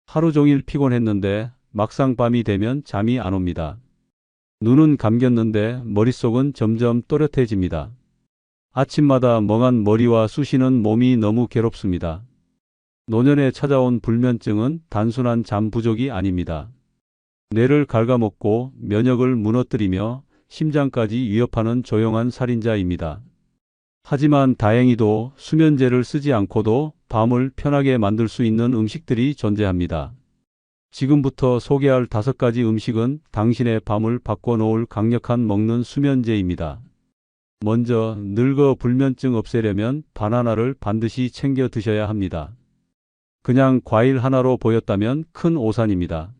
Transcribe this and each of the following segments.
하루 종일 피곤했는데 막상 밤이 되면 잠이 안 옵니다. 눈은 감겼는데 머릿속은 점점 또렷해집니다. 아침마다 멍한 머리와 쑤시는 몸이 너무 괴롭습니다. 노년에 찾아온 불면증은 단순한 잠 부족이 아닙니다. 뇌를 갉아먹고 면역을 무너뜨리며 심장까지 위협하는 조용한 살인자입니다. 하지만 다행히도 수면제를 쓰지 않고도 밤을 편하게 만들 수 있는 음식들이 존재합니다. 지금부터 소개할 5가지 음식은 당신의 밤을 바꿔놓을 강력한 먹는 수면제입니다. 먼저 늙어 불면증 없애려면 바나나를 반드시 챙겨 드셔야 합니다. 그냥 과일 하나로 보였다면 큰 오산입니다.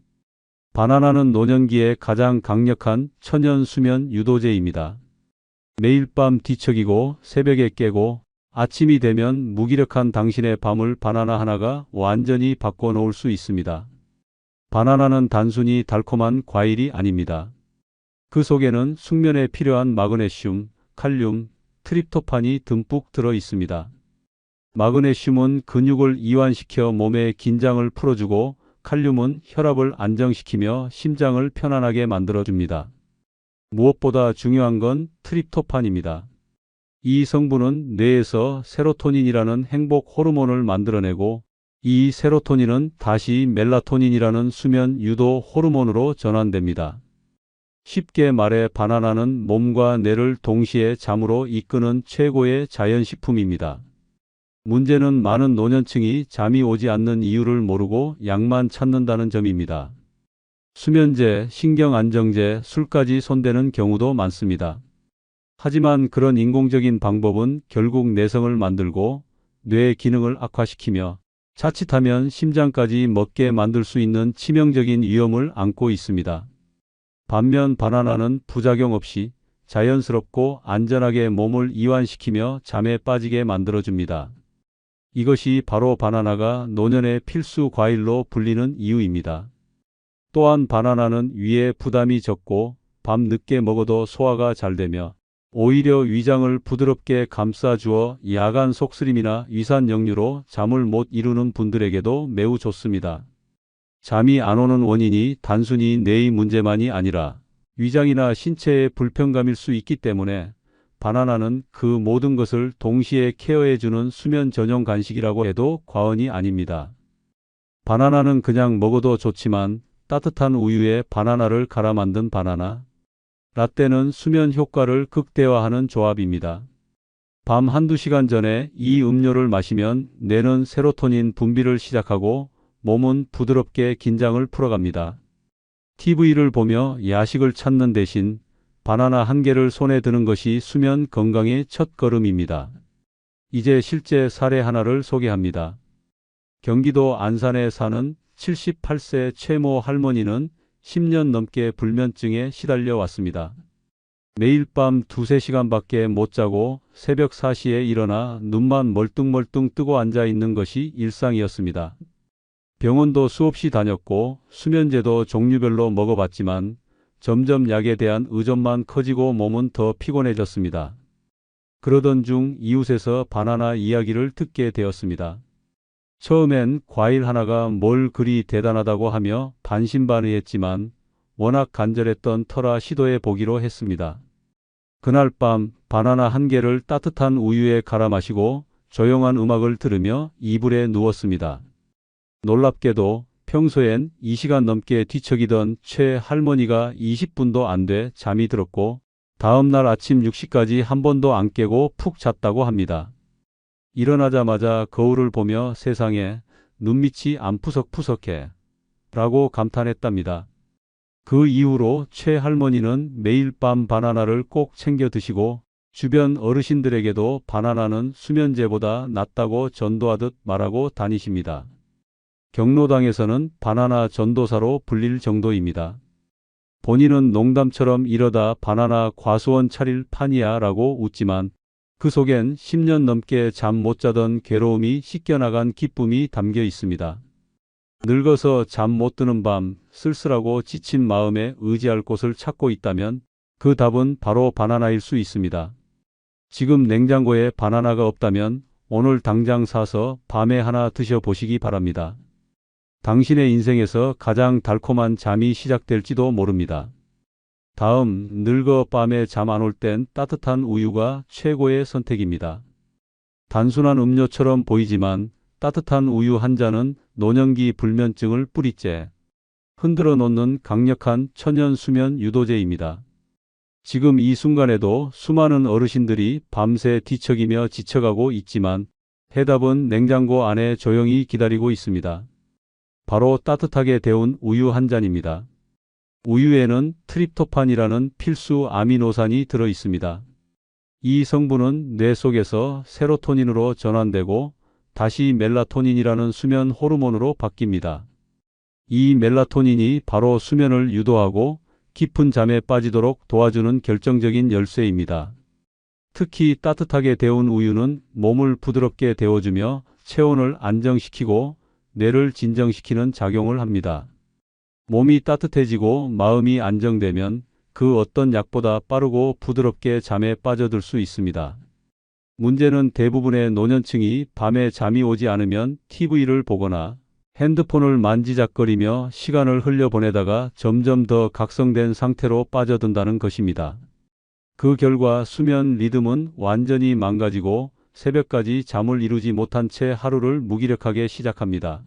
바나나는 노년기에 가장 강력한 천연 수면 유도제입니다. 매일 밤 뒤척이고 새벽에 깨고 아침이 되면 무기력한 당신의 밤을 바나나 하나가 완전히 바꿔놓을 수 있습니다. 바나나는 단순히 달콤한 과일이 아닙니다. 그 속에는 숙면에 필요한 마그네슘, 칼륨, 트립토판이 듬뿍 들어 있습니다. 마그네슘은 근육을 이완시켜 몸의 긴장을 풀어주고 칼륨은 혈압을 안정시키며 심장을 편안하게 만들어줍니다. 무엇보다 중요한 건 트립토판입니다. 이 성분은 뇌에서 세로토닌이라는 행복 호르몬을 만들어내고 이 세로토닌은 다시 멜라토닌이라는 수면 유도 호르몬으로 전환됩니다. 쉽게 말해 바나나는 몸과 뇌를 동시에 잠으로 이끄는 최고의 자연식품입니다. 문제는 많은 노년층이 잠이 오지 않는 이유를 모르고 약만 찾는다는 점입니다. 수면제, 신경안정제, 술까지 손대는 경우도 많습니다. 하지만 그런 인공적인 방법은 결국 내성을 만들고 뇌의 기능을 악화시키며 자칫하면 심장까지 먹게 만들 수 있는 치명적인 위험을 안고 있습니다. 반면 바나나는 부작용 없이 자연스럽고 안전하게 몸을 이완시키며 잠에 빠지게 만들어줍니다. 이것이 바로 바나나가 노년의 필수 과일로 불리는 이유입니다. 또한 바나나는 위에 부담이 적고 밤 늦게 먹어도 소화가 잘 되며 오히려 위장을 부드럽게 감싸주어 야간 속쓰림이나 위산 역류로 잠을 못 이루는 분들에게도 매우 좋습니다. 잠이 안 오는 원인이 단순히 뇌의 문제만이 아니라 위장이나 신체의 불편감일 수 있기 때문에 바나나는 그 모든 것을 동시에 케어해주는 수면 전용 간식이라고 해도 과언이 아닙니다. 바나나는 그냥 먹어도 좋지만 따뜻한 우유에 바나나를 갈아 만든 바나나 라떼는 수면 효과를 극대화하는 조합입니다. 밤 한두 시간 전에 이 음료를 마시면 뇌는 세로토닌 분비를 시작하고 몸은 부드럽게 긴장을 풀어갑니다. TV를 보며 야식을 찾는 대신 바나나 한 개를 손에 드는 것이 수면 건강의 첫 걸음입니다. 이제 실제 사례 하나를 소개합니다. 경기도 안산에 사는 78세 최모 할머니는 10년 넘게 불면증에 시달려 왔습니다. 매일 밤 2~3시간밖에 못 자고 새벽 4시에 일어나 눈만 멀뚱멀뚱 뜨고 앉아 있는 것이 일상이었습니다. 병원도 수없이 다녔고 수면제도 종류별로 먹어봤지만 점점 약에 대한 의존만 커지고 몸은 더 피곤해졌습니다. 그러던 중 이웃에서 바나나 이야기를 듣게 되었습니다. 처음엔 과일 하나가 뭘 그리 대단하다고 하며 반신반의했지만 워낙 간절했던 터라 시도해 보기로 했습니다. 그날 밤 바나나 한 개를 따뜻한 우유에 갈아 마시고 조용한 음악을 들으며 이불에 누웠습니다. 놀랍게도 평소엔 2시간 넘게 뒤척이던 최 할머니가 20분도 안 돼 잠이 들었고 다음날 아침 6시까지 한 번도 안 깨고 푹 잤다고 합니다. 일어나자마자 거울을 보며 세상에 눈밑이 안 푸석푸석해 라고 감탄했답니다. 그 이후로 최 할머니는 매일 밤 바나나를 꼭 챙겨 드시고 주변 어르신들에게도 바나나는 수면제보다 낫다고 전도하듯 말하고 다니십니다. 경로당에서는 바나나 전도사로 불릴 정도입니다. 본인은 농담처럼 이러다 바나나 과수원 차릴 판이야 라고 웃지만 그 속엔 10년 넘게 잠 못 자던 괴로움이 씻겨나간 기쁨이 담겨 있습니다. 늙어서 잠 못 드는 밤 쓸쓸하고 지친 마음에 의지할 곳을 찾고 있다면 그 답은 바로 바나나일 수 있습니다. 지금 냉장고에 바나나가 없다면 오늘 당장 사서 밤에 하나 드셔보시기 바랍니다. 당신의 인생에서 가장 달콤한 잠이 시작될지도 모릅니다. 다음, 늙어 밤에 잠 안 올 땐 따뜻한 우유가 최고의 선택입니다. 단순한 음료처럼 보이지만 따뜻한 우유 한 잔은 노년기 불면증을 뿌리째 흔들어 놓는 강력한 천연 수면 유도제입니다. 지금 이 순간에도 수많은 어르신들이 밤새 뒤척이며 지쳐가고 있지만 해답은 냉장고 안에 조용히 기다리고 있습니다. 바로 따뜻하게 데운 우유 한 잔입니다. 우유에는 트립토판이라는 필수 아미노산이 들어 있습니다. 이 성분은 뇌 속에서 세로토닌으로 전환되고 다시 멜라토닌이라는 수면 호르몬으로 바뀝니다. 이 멜라토닌이 바로 수면을 유도하고 깊은 잠에 빠지도록 도와주는 결정적인 열쇠입니다. 특히 따뜻하게 데운 우유는 몸을 부드럽게 데워주며 체온을 안정시키고 뇌를 진정시키는 작용을 합니다. 몸이 따뜻해지고 마음이 안정되면 그 어떤 약보다 빠르고 부드럽게 잠에 빠져들 수 있습니다. 문제는 대부분의 노년층이 밤에 잠이 오지 않으면 TV를 보거나 핸드폰을 만지작거리며 시간을 흘려보내다가 점점 더 각성된 상태로 빠져든다는 것입니다. 그 결과 수면 리듬은 완전히 망가지고 새벽까지 잠을 이루지 못한 채 하루를 무기력하게 시작합니다.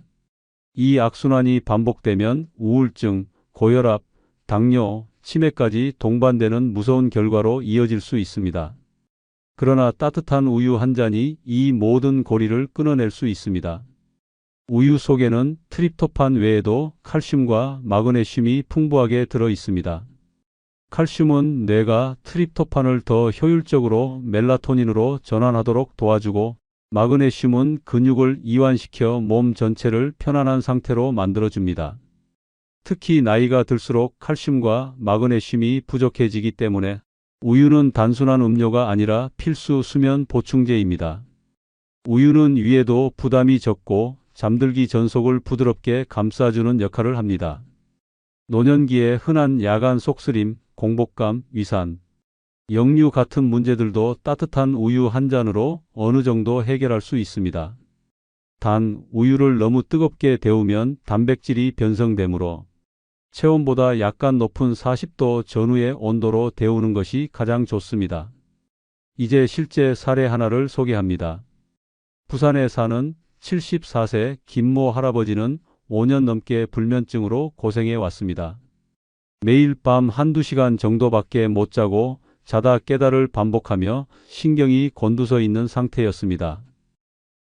이 악순환이 반복되면 우울증, 고혈압, 당뇨, 치매까지 동반되는 무서운 결과로 이어질 수 있습니다. 그러나 따뜻한 우유 한 잔이 이 모든 고리를 끊어낼 수 있습니다. 우유 속에는 트립토판 외에도 칼슘과 마그네슘이 풍부하게 들어 있습니다. 칼슘은 뇌가 트립토판을 더 효율적으로 멜라토닌으로 전환하도록 도와주고 마그네슘은 근육을 이완시켜 몸 전체를 편안한 상태로 만들어줍니다. 특히 나이가 들수록 칼슘과 마그네슘이 부족해지기 때문에 우유는 단순한 음료가 아니라 필수 수면 보충제입니다. 우유는 위에도 부담이 적고 잠들기 전속을 부드럽게 감싸주는 역할을 합니다. 노년기에 흔한 야간 속쓰림, 공복감, 위산, 역류 같은 문제들도 따뜻한 우유 한 잔으로 어느 정도 해결할 수 있습니다. 단, 우유를 너무 뜨겁게 데우면 단백질이 변성되므로 체온보다 약간 높은 40도 전후의 온도로 데우는 것이 가장 좋습니다. 이제 실제 사례 하나를 소개합니다. 부산에 사는 74세 김모 할아버지는 5년 넘게 불면증으로 고생해 왔습니다. 매일 밤 한두 시간 정도밖에 못 자고 자다 깨다를 반복하며 신경이 곤두서 있는 상태였습니다.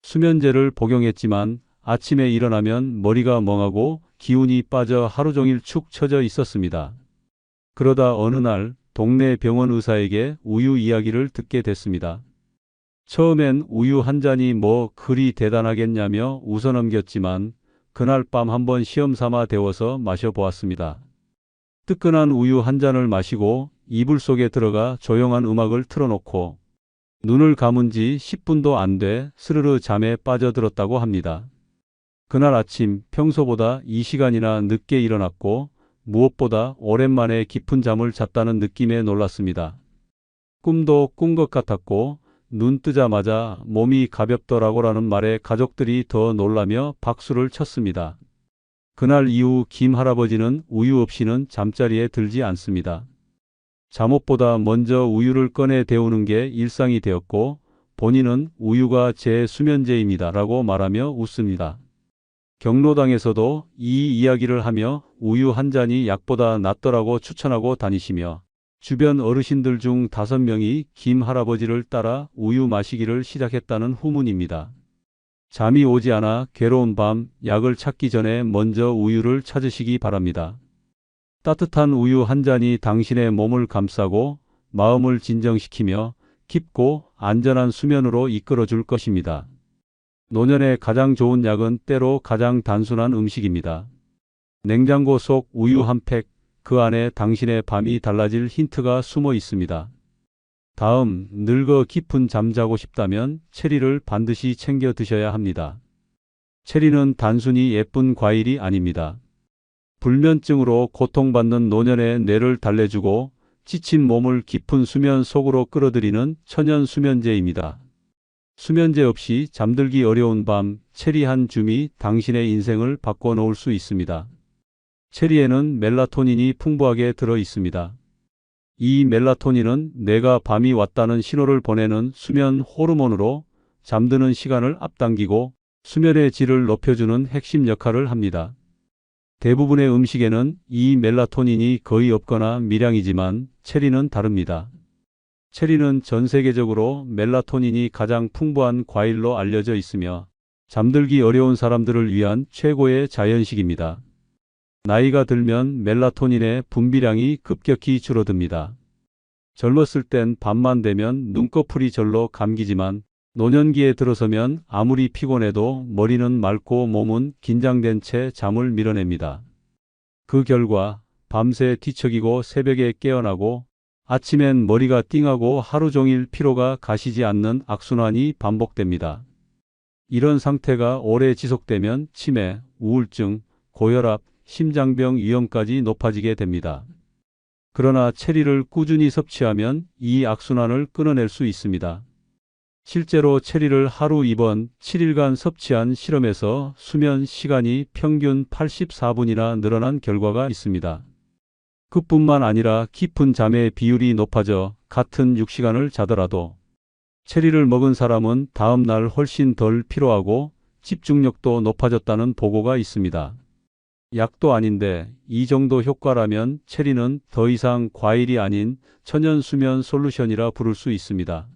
수면제를 복용했지만 아침에 일어나면 머리가 멍하고 기운이 빠져 하루 종일 축 처져 있었습니다. 그러다 어느 날 동네 병원 의사에게 우유 이야기를 듣게 됐습니다. 처음엔 우유 한 잔이 뭐 그리 대단하겠냐며 웃어넘겼지만 그날 밤 한번 시험 삼아 데워서 마셔보았습니다. 뜨끈한 우유 한 잔을 마시고 이불 속에 들어가 조용한 음악을 틀어놓고 눈을 감은 지 10분도 안 돼 스르르 잠에 빠져들었다고 합니다. 그날 아침 평소보다 2시간이나 늦게 일어났고 무엇보다 오랜만에 깊은 잠을 잤다는 느낌에 놀랐습니다. 꿈도 꾼 것 같았고 눈 뜨자마자 몸이 가볍더라고라는 말에 가족들이 더 놀라며 박수를 쳤습니다. 그날 이후 김 할아버지는 우유 없이는 잠자리에 들지 않습니다. 잠옷보다 먼저 우유를 꺼내 데우는 게 일상이 되었고 본인은 우유가 제 수면제입니다 라고 말하며 웃습니다. 경로당에서도 이 이야기를 하며 우유 한 잔이 약보다 낫더라고 추천하고 다니시며 주변 어르신들 중 5명이 김 할아버지를 따라 우유 마시기를 시작했다는 후문입니다. 잠이 오지 않아 괴로운 밤, 약을 찾기 전에 먼저 우유를 찾으시기 바랍니다. 따뜻한 우유 한 잔이 당신의 몸을 감싸고 마음을 진정시키며 깊고 안전한 수면으로 이끌어줄 것입니다. 노년에 가장 좋은 약은 때로 가장 단순한 음식입니다. 냉장고 속 우유 한 팩, 그 안에 당신의 밤이 달라질 힌트가 숨어 있습니다. 다음, 늙어 깊은 잠 자고 싶다면 체리를 반드시 챙겨 드셔야 합니다. 체리는 단순히 예쁜 과일이 아닙니다. 불면증으로 고통받는 노년의 뇌를 달래주고 지친 몸을 깊은 수면 속으로 끌어들이는 천연 수면제입니다. 수면제 없이 잠들기 어려운 밤, 체리 한 줌이 당신의 인생을 바꿔놓을 수 있습니다. 체리에는 멜라토닌이 풍부하게 들어 있습니다. 이 멜라토닌은 내가 밤이 왔다는 신호를 보내는 수면 호르몬으로 잠드는 시간을 앞당기고 수면의 질을 높여주는 핵심 역할을 합니다. 대부분의 음식에는 이 멜라토닌이 거의 없거나 미량이지만 체리는 다릅니다. 체리는 전 세계적으로 멜라토닌이 가장 풍부한 과일로 알려져 있으며 잠들기 어려운 사람들을 위한 최고의 자연식입니다. 나이가 들면 멜라토닌의 분비량이 급격히 줄어듭니다. 젊었을 땐 밤만 되면 눈꺼풀이 절로 감기지만 노년기에 들어서면 아무리 피곤해도 머리는 맑고 몸은 긴장된 채 잠을 밀어냅니다. 그 결과 밤새 뒤척이고 새벽에 깨어나고 아침엔 머리가 띵하고 하루 종일 피로가 가시지 않는 악순환이 반복됩니다. 이런 상태가 오래 지속되면 치매, 우울증, 고혈압, 심장병 위험까지 높아지게 됩니다. 그러나 체리를 꾸준히 섭취하면 이 악순환을 끊어낼 수 있습니다. 실제로 체리를 하루 2번 7일간 섭취한 실험에서 수면 시간이 평균 84분이나 늘어난 결과가 있습니다. 그뿐만 아니라 깊은 잠의 비율이 높아져 같은 6시간을 자더라도 체리를 먹은 사람은 다음 날 훨씬 덜 피로하고 집중력도 높아졌다는 보고가 있습니다. 약도 아닌데 이 정도 효과라면 체리는 더 이상 과일이 아닌 천연 수면 솔루션이라 부를 수 있습니다.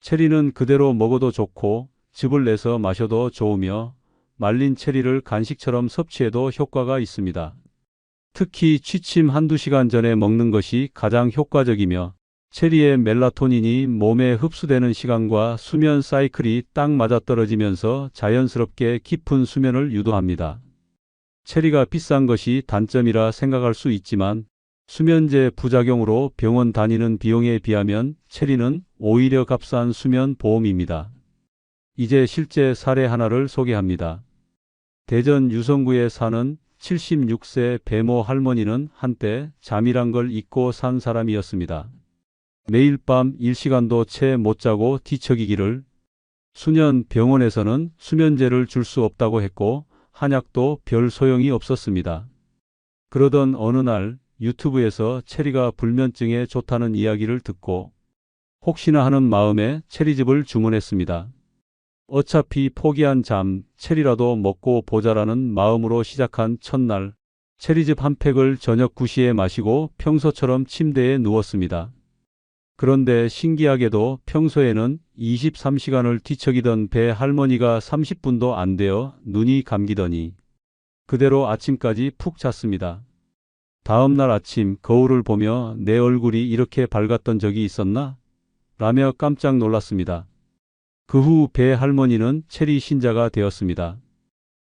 체리는 그대로 먹어도 좋고 즙을 내서 마셔도 좋으며 말린 체리를 간식처럼 섭취해도 효과가 있습니다. 특히 취침 한두 시간 전에 먹는 것이 가장 효과적이며 체리의 멜라토닌이 몸에 흡수되는 시간과 수면 사이클이 딱 맞아떨어지면서 자연스럽게 깊은 수면을 유도합니다. 체리가 비싼 것이 단점이라 생각할 수 있지만 수면제 부작용으로 병원 다니는 비용에 비하면 체리는 오히려 값싼 수면 보험입니다. 이제 실제 사례 하나를 소개합니다. 대전 유성구에 사는 76세 배모 할머니는 한때 잠이란 걸 잊고 산 사람이었습니다. 매일 밤 1시간도 채 못 자고 뒤척이기를 수년 병원에서는 수면제를 줄 수 없다고 했고 한약도 별 소용이 없었습니다. 그러던 어느 날 유튜브에서 체리가 불면증에 좋다는 이야기를 듣고 혹시나 하는 마음에 체리즙을 주문했습니다. 어차피 포기한 잠, 체리라도 먹고 보자라는 마음으로 시작한 첫날, 체리즙 한 팩을 저녁 9시에 마시고 평소처럼 침대에 누웠습니다. 그런데 신기하게도 평소에는 23시간을 뒤척이던 배 할머니가 30분도 안 되어 눈이 감기더니 그대로 아침까지 푹 잤습니다. 다음 날 아침 거울을 보며 내 얼굴이 이렇게 밝았던 적이 있었나? 라며 깜짝 놀랐습니다. 그 후 배 할머니는 체리 신자가 되었습니다.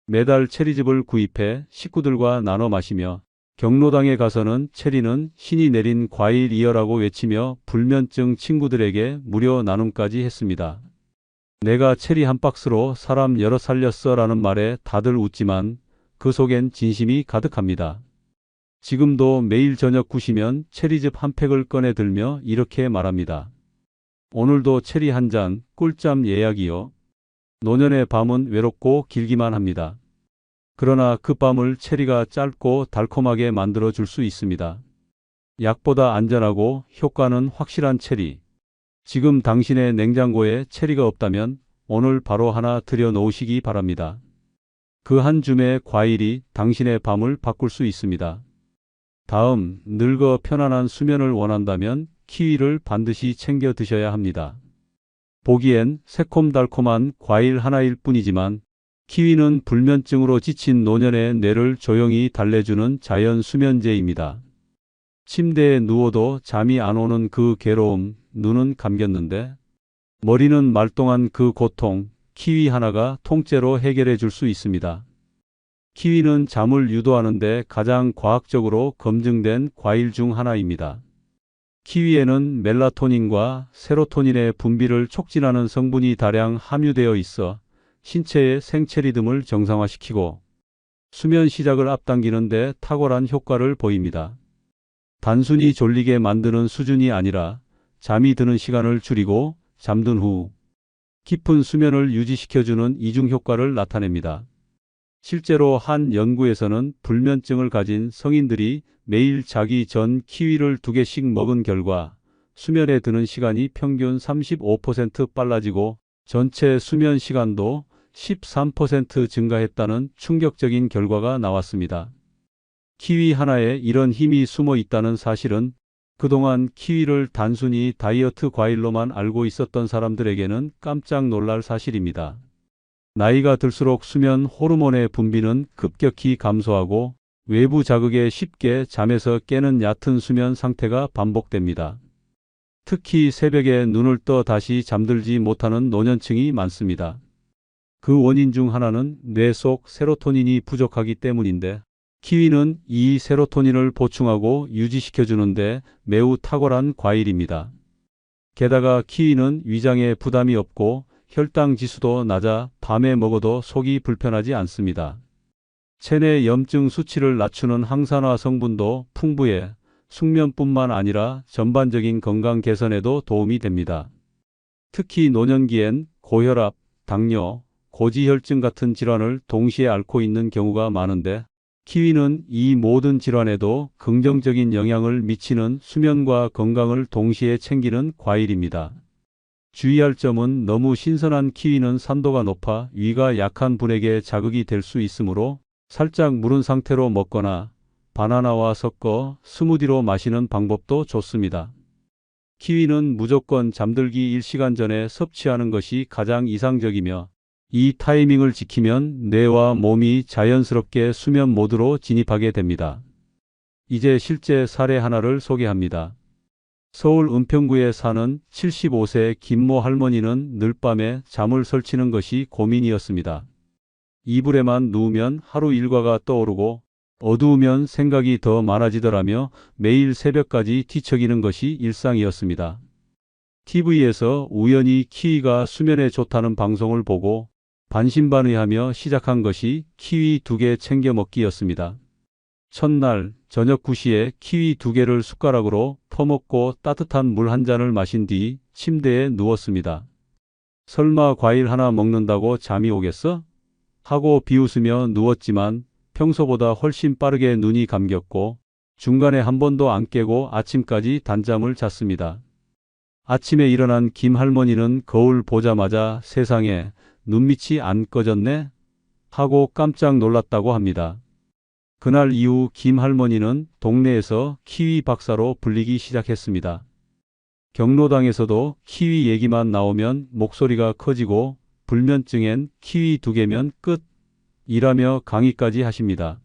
매달 체리즙을 구입해 식구들과 나눠 마시며 경로당에 가서는 체리는 신이 내린 과일이여라고 외치며 불면증 친구들에게 무료 나눔까지 했습니다. 내가 체리 한 박스로 사람 여러 살렸어 라는 말에 다들 웃지만 그 속엔 진심이 가득합니다. 지금도 매일 저녁 9시면 체리즙 한 팩을 꺼내 들며 이렇게 말합니다. 오늘도 체리 한 잔, 꿀잠 예약이요. 노년의 밤은 외롭고 길기만 합니다. 그러나 그 밤을 체리가 짧고 달콤하게 만들어 줄 수 있습니다. 약보다 안전하고 효과는 확실한 체리. 지금 당신의 냉장고에 체리가 없다면 오늘 바로 하나 들여 놓으시기 바랍니다. 그 한 줌의 과일이 당신의 밤을 바꿀 수 있습니다. 다음, 늙어 편안한 수면을 원한다면 키위를 반드시 챙겨 드셔야 합니다. 보기엔 새콤달콤한 과일 하나일 뿐이지만 키위는 불면증으로 지친 노년의 뇌를 조용히 달래주는 자연 수면제입니다. 침대에 누워도 잠이 안 오는 그 괴로움, 눈은 감겼는데 머리는 말똥한 그 고통, 키위 하나가 통째로 해결해 줄 수 있습니다. 키위는 잠을 유도하는데 가장 과학적으로 검증된 과일 중 하나입니다. 키위에는 멜라토닌과 세로토닌의 분비를 촉진하는 성분이 다량 함유되어 있어 신체의 생체 리듬을 정상화시키고 수면 시작을 앞당기는 데 탁월한 효과를 보입니다. 단순히 졸리게 만드는 수준이 아니라 잠이 드는 시간을 줄이고 잠든 후 깊은 수면을 유지시켜주는 이중 효과를 나타냅니다. 실제로 한 연구에서는 불면증을 가진 성인들이 매일 자기 전 키위를 2개씩 먹은 결과 수면에 드는 시간이 평균 35% 빨라지고 전체 수면 시간도 13% 증가했다는 충격적인 결과가 나왔습니다. 키위 하나에 이런 힘이 숨어 있다는 사실은 그동안 키위를 단순히 다이어트 과일로만 알고 있었던 사람들에게는 깜짝 놀랄 사실입니다. 나이가 들수록 수면 호르몬의 분비는 급격히 감소하고 외부 자극에 쉽게 잠에서 깨는 얕은 수면 상태가 반복됩니다. 특히 새벽에 눈을 떠 다시 잠들지 못하는 노년층이 많습니다. 그 원인 중 하나는 뇌 속 세로토닌이 부족하기 때문인데 키위는 이 세로토닌을 보충하고 유지시켜주는데 매우 탁월한 과일입니다. 게다가 키위는 위장에 부담이 없고 혈당 지수도 낮아 밤에 먹어도 속이 불편하지 않습니다. 체내 염증 수치를 낮추는 항산화 성분도 풍부해 숙면뿐만 아니라 전반적인 건강 개선에도 도움이 됩니다. 특히 노년기엔 고혈압, 당뇨, 고지혈증 같은 질환을 동시에 앓고 있는 경우가 많은데 키위는 이 모든 질환에도 긍정적인 영향을 미치는 수면과 건강을 동시에 챙기는 과일입니다. 주의할 점은 너무 신선한 키위는 산도가 높아 위가 약한 분에게 자극이 될 수 있으므로 살짝 무른 상태로 먹거나 바나나와 섞어 스무디로 마시는 방법도 좋습니다. 키위는 무조건 잠들기 1시간 전에 섭취하는 것이 가장 이상적이며 이 타이밍을 지키면 뇌와 몸이 자연스럽게 수면 모드로 진입하게 됩니다. 이제 실제 사례 하나를 소개합니다. 서울 은평구에 사는 75세 김모 할머니는 늘 밤에 잠을 설치는 것이 고민이었습니다. 이불에만 누우면 하루 일과가 떠오르고 어두우면 생각이 더 많아지더라며 매일 새벽까지 뒤척이는 것이 일상이었습니다. TV에서 우연히 키위가 수면에 좋다는 방송을 보고 반신반의하며 시작한 것이 키위 2개 챙겨 먹기였습니다. 첫날 저녁 9시에 키위 2개를 숟가락으로 퍼먹고 따뜻한 물 한 잔을 마신 뒤 침대에 누웠습니다. 설마 과일 하나 먹는다고 잠이 오겠어? 하고 비웃으며 누웠지만 평소보다 훨씬 빠르게 눈이 감겼고 중간에 한 번도 안 깨고 아침까지 단잠을 잤습니다. 아침에 일어난 김 할머니는 거울 보자마자 세상에 눈밑이 안 꺼졌네? 하고 깜짝 놀랐다고 합니다. 그날 이후 김 할머니는 동네에서 키위 박사로 불리기 시작했습니다. 경로당에서도 키위 얘기만 나오면 목소리가 커지고 불면증엔 키위 2개면 끝! 이라며 강의까지 하십니다.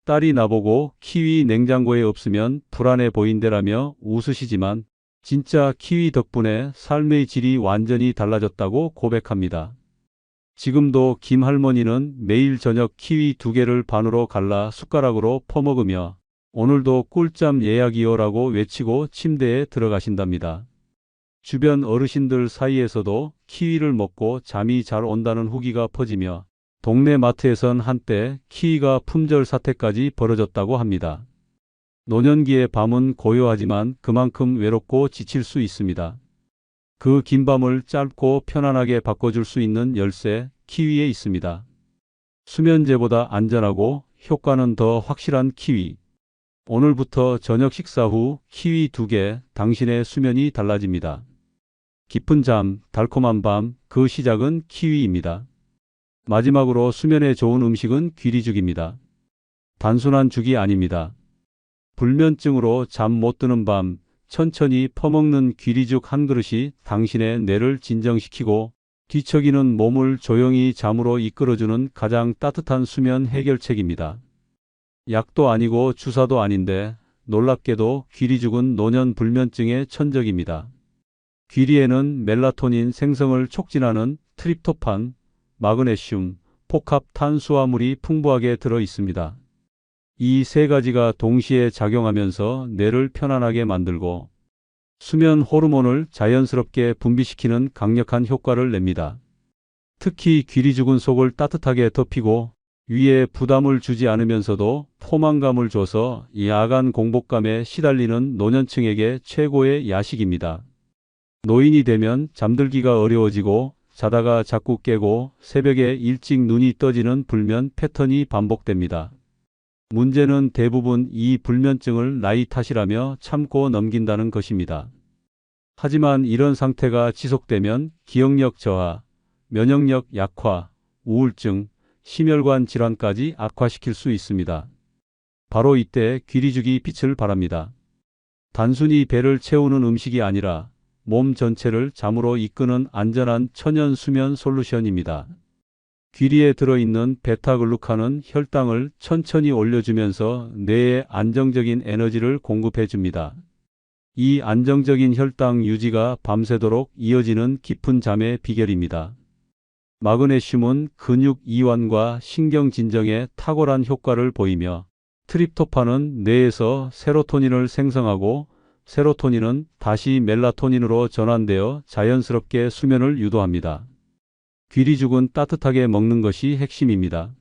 딸이 나보고 키위 냉장고에 없으면 불안해 보인대라며 웃으시지만 진짜 키위 덕분에 삶의 질이 완전히 달라졌다고 고백합니다. 지금도 김 할머니는 매일 저녁 키위 2개를 반으로 갈라 숟가락으로 퍼먹으며 오늘도 꿀잠 예약이요라고 외치고 침대에 들어가신답니다. 주변 어르신들 사이에서도 키위를 먹고 잠이 잘 온다는 후기가 퍼지며 동네 마트에선 한때 키위가 품절 사태까지 벌어졌다고 합니다. 노년기의 밤은 고요하지만 그만큼 외롭고 지칠 수 있습니다. 그 긴 밤을 짧고 편안하게 바꿔줄 수 있는 열쇠, 키위에 있습니다. 수면제보다 안전하고 효과는 더 확실한 키위. 오늘부터 저녁 식사 후 키위 2개, 당신의 수면이 달라집니다. 깊은 잠, 달콤한 밤, 그 시작은 키위입니다. 마지막으로 수면에 좋은 음식은 귀리죽입니다. 단순한 죽이 아닙니다. 불면증으로 잠 못 드는 밤, 천천히 퍼먹는 귀리죽 한 그릇이 당신의 뇌를 진정시키고 뒤척이는 몸을 조용히 잠으로 이끌어주는 가장 따뜻한 수면 해결책입니다. 약도 아니고 주사도 아닌데 놀랍게도 귀리죽은 노년 불면증의 천적입니다. 귀리에는 멜라토닌 생성을 촉진하는 트립토판, 마그네슘, 복합 탄수화물이 풍부하게 들어 있습니다. 이 세 가지가 동시에 작용하면서 뇌를 편안하게 만들고 수면 호르몬을 자연스럽게 분비시키는 강력한 효과를 냅니다. 특히 귀리죽은 속을 따뜻하게 덮이고 위에 부담을 주지 않으면서도 포만감을 줘서 야간 공복감에 시달리는 노년층에게 최고의 야식입니다. 노인이 되면 잠들기가 어려워지고 자다가 자꾸 깨고 새벽에 일찍 눈이 떠지는 불면 패턴이 반복됩니다. 문제는 대부분 이 불면증을 나이 탓이라며 참고 넘긴다는 것입니다. 하지만 이런 상태가 지속되면 기억력 저하, 면역력 약화, 우울증, 심혈관 질환까지 악화시킬 수 있습니다. 바로 이때 귀리죽이 빛을 발합니다. 단순히 배를 채우는 음식이 아니라 몸 전체를 잠으로 이끄는 안전한 천연 수면 솔루션입니다. 귀리에 들어있는 베타글루칸은 혈당을 천천히 올려주면서 뇌에 안정적인 에너지를 공급해줍니다. 이 안정적인 혈당 유지가 밤새도록 이어지는 깊은 잠의 비결입니다. 마그네슘은 근육 이완과 신경 진정에 탁월한 효과를 보이며 트립토판은 뇌에서 세로토닌을 생성하고 세로토닌은 다시 멜라토닌으로 전환되어 자연스럽게 수면을 유도합니다. 귀리죽은 따뜻하게 먹는 것이 핵심입니다.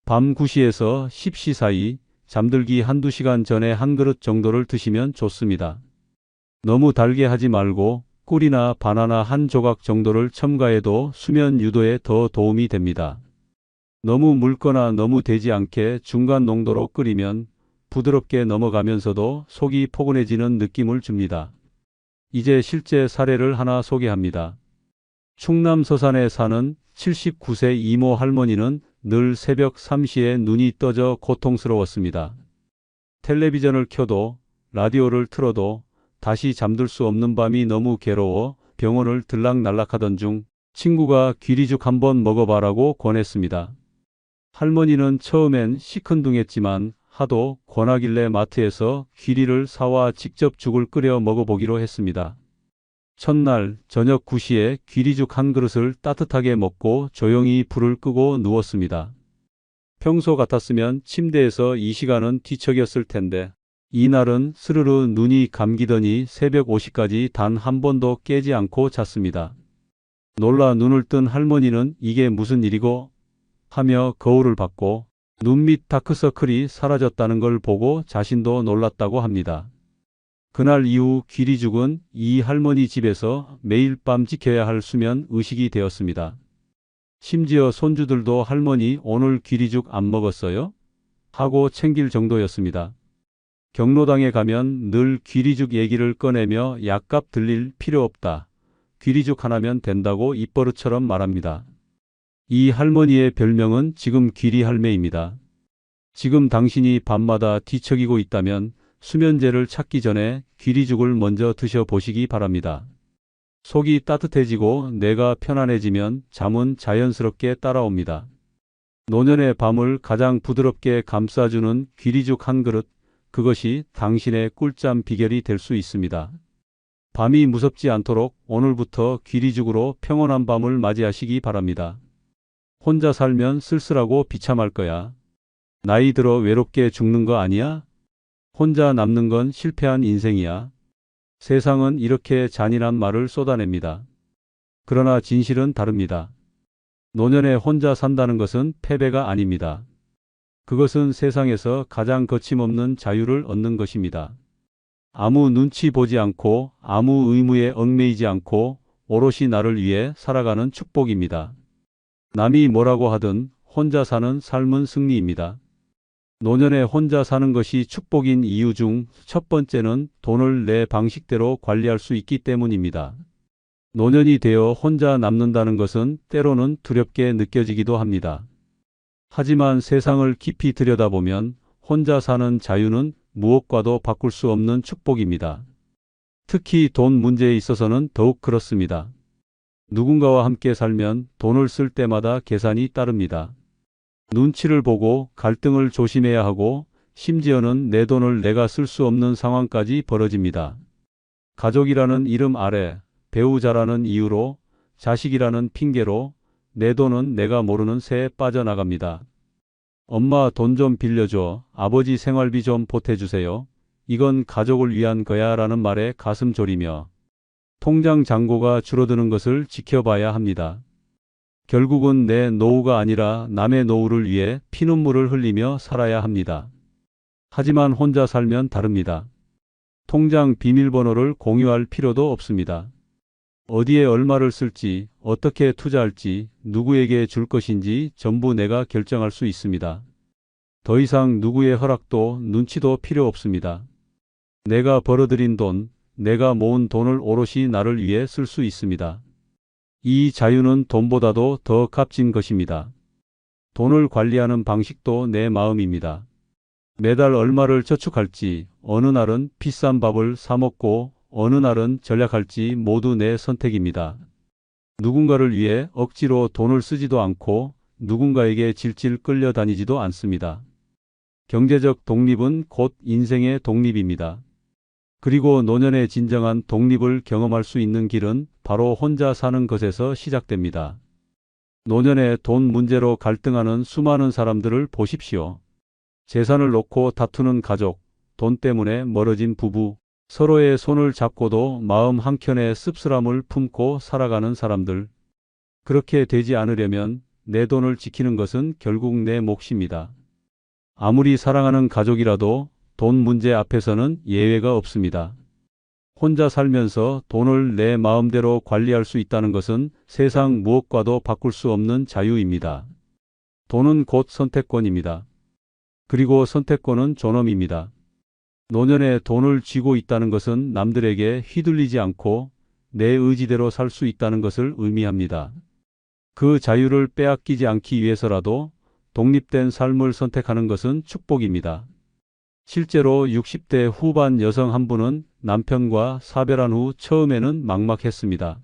밤 9시에서 10시 사이 잠들기 한두 시간 전에 한 그릇 정도를 드시면 좋습니다. 너무 달게 하지 말고 꿀이나 바나나 한 조각 정도를 첨가해도 수면 유도에 더 도움이 됩니다. 너무 묽거나 너무 되지 않게 중간 농도로 끓이면 부드럽게 넘어가면서도 속이 포근해지는 느낌을 줍니다. 이제 실제 사례를 하나 소개합니다. 충남 서산에 사는 79세 이모 할머니는 늘 새벽 3시에 눈이 떠져 고통스러웠습니다. 텔레비전을 켜도 라디오를 틀어도 다시 잠들 수 없는 밤이 너무 괴로워 병원을 들락날락하던 중 친구가 귀리죽 한번 먹어봐라고 권했습니다. 할머니는 처음엔 시큰둥했지만 하도 권하길래 마트에서 귀리를 사와 직접 죽을 끓여 먹어보기로 했습니다. 첫날 저녁 9시에 귀리죽 한 그릇을 따뜻하게 먹고 조용히 불을 끄고 누웠습니다. 평소 같았으면 침대에서 이 시간은 뒤척였을 텐데 이날은 스르르 눈이 감기더니 새벽 5시까지 단 한 번도 깨지 않고 잤습니다. 놀라 눈을 뜬 할머니는 이게 무슨 일이고 하며 거울을 봤고 눈 밑 다크서클이 사라졌다는 걸 보고 자신도 놀랐다고 합니다. 그날 이후 귀리죽은 이 할머니 집에서 매일 밤 지켜야 할 수면 의식이 되었습니다. 심지어 손주들도 할머니 오늘 귀리죽 안 먹었어요? 하고 챙길 정도였습니다. 경로당에 가면 늘 귀리죽 얘기를 꺼내며 약값 들릴 필요 없다. 귀리죽 하나면 된다고 입버릇처럼 말합니다. 이 할머니의 별명은 지금 귀리 할매입니다. 지금 당신이 밤마다 뒤척이고 있다면 수면제를 찾기 전에 귀리죽을 먼저 드셔보시기 바랍니다. 속이 따뜻해지고 뇌가 편안해지면 잠은 자연스럽게 따라옵니다. 노년의 밤을 가장 부드럽게 감싸주는 귀리죽 한 그릇, 그것이 당신의 꿀잠 비결이 될 수 있습니다. 밤이 무섭지 않도록 오늘부터 귀리죽으로 평온한 밤을 맞이하시기 바랍니다. 혼자 살면 쓸쓸하고 비참할 거야. 나이 들어 외롭게 죽는 거 아니야? 혼자 남는 건 실패한 인생이야. 세상은 이렇게 잔인한 말을 쏟아냅니다. 그러나 진실은 다릅니다. 노년에 혼자 산다는 것은 패배가 아닙니다. 그것은 세상에서 가장 거침없는 자유를 얻는 것입니다. 아무 눈치 보지 않고 아무 의무에 얽매이지 않고 오롯이 나를 위해 살아가는 축복입니다. 남이 뭐라고 하든 혼자 사는 삶은 승리입니다. 노년에 혼자 사는 것이 축복인 이유 중 첫 번째는 돈을 내 방식대로 관리할 수 있기 때문입니다. 노년이 되어 혼자 남는다는 것은 때로는 두렵게 느껴지기도 합니다. 하지만 세상을 깊이 들여다보면 혼자 사는 자유는 무엇과도 바꿀 수 없는 축복입니다. 특히 돈 문제에 있어서는 더욱 그렇습니다. 누군가와 함께 살면 돈을 쓸 때마다 계산이 따릅니다. 눈치를 보고 갈등을 조심해야 하고 심지어는 내 돈을 내가 쓸 수 없는 상황까지 벌어집니다. 가족이라는 이름 아래 배우자라는 이유로 자식이라는 핑계로 내 돈은 내가 모르는 새에 빠져나갑니다. 엄마 돈 좀 빌려줘. 아버지 생활비 좀 보태주세요. 이건 가족을 위한 거야 라는 말에 가슴 졸이며 통장 잔고가 줄어드는 것을 지켜봐야 합니다. 결국은 내 노후가 아니라 남의 노후를 위해 피눈물을 흘리며 살아야 합니다. 하지만 혼자 살면 다릅니다. 통장 비밀번호를 공유할 필요도 없습니다. 어디에 얼마를 쓸지, 어떻게 투자할지, 누구에게 줄 것인지 전부 내가 결정할 수 있습니다. 더 이상 누구의 허락도 눈치도 필요 없습니다. 내가 벌어들인 돈, 내가 모은 돈을 오롯이 나를 위해 쓸 수 있습니다. 이 자유는 돈보다도 더 값진 것입니다. 돈을 관리하는 방식도 내 마음입니다. 매달 얼마를 저축할지, 어느 날은 비싼 밥을 사 먹고 어느 날은 절약할지 모두 내 선택입니다. 누군가를 위해 억지로 돈을 쓰지도 않고 누군가에게 질질 끌려다니지도 않습니다. 경제적 독립은 곧 인생의 독립입니다. 그리고 노년의 진정한 독립을 경험할 수 있는 길은 바로 혼자 사는 것에서 시작됩니다. 노년에 돈 문제로 갈등하는 수많은 사람들을 보십시오. 재산을 놓고 다투는 가족, 돈 때문에 멀어진 부부, 서로의 손을 잡고도 마음 한켠에 씁쓸함을 품고 살아가는 사람들. 그렇게 되지 않으려면 내 돈을 지키는 것은 결국 내 몫입니다. 아무리 사랑하는 가족이라도 돈 문제 앞에서는 예외가 없습니다. 혼자 살면서 돈을 내 마음대로 관리할 수 있다는 것은 세상 무엇과도 바꿀 수 없는 자유입니다. 돈은 곧 선택권입니다. 그리고 선택권은 존엄입니다. 노년에 돈을 쥐고 있다는 것은 남들에게 휘둘리지 않고 내 의지대로 살 수 있다는 것을 의미합니다. 그 자유를 빼앗기지 않기 위해서라도 독립된 삶을 선택하는 것은 축복입니다. 실제로 60대 후반 여성 한 분은 남편과 사별한 후 처음에는 막막했습니다.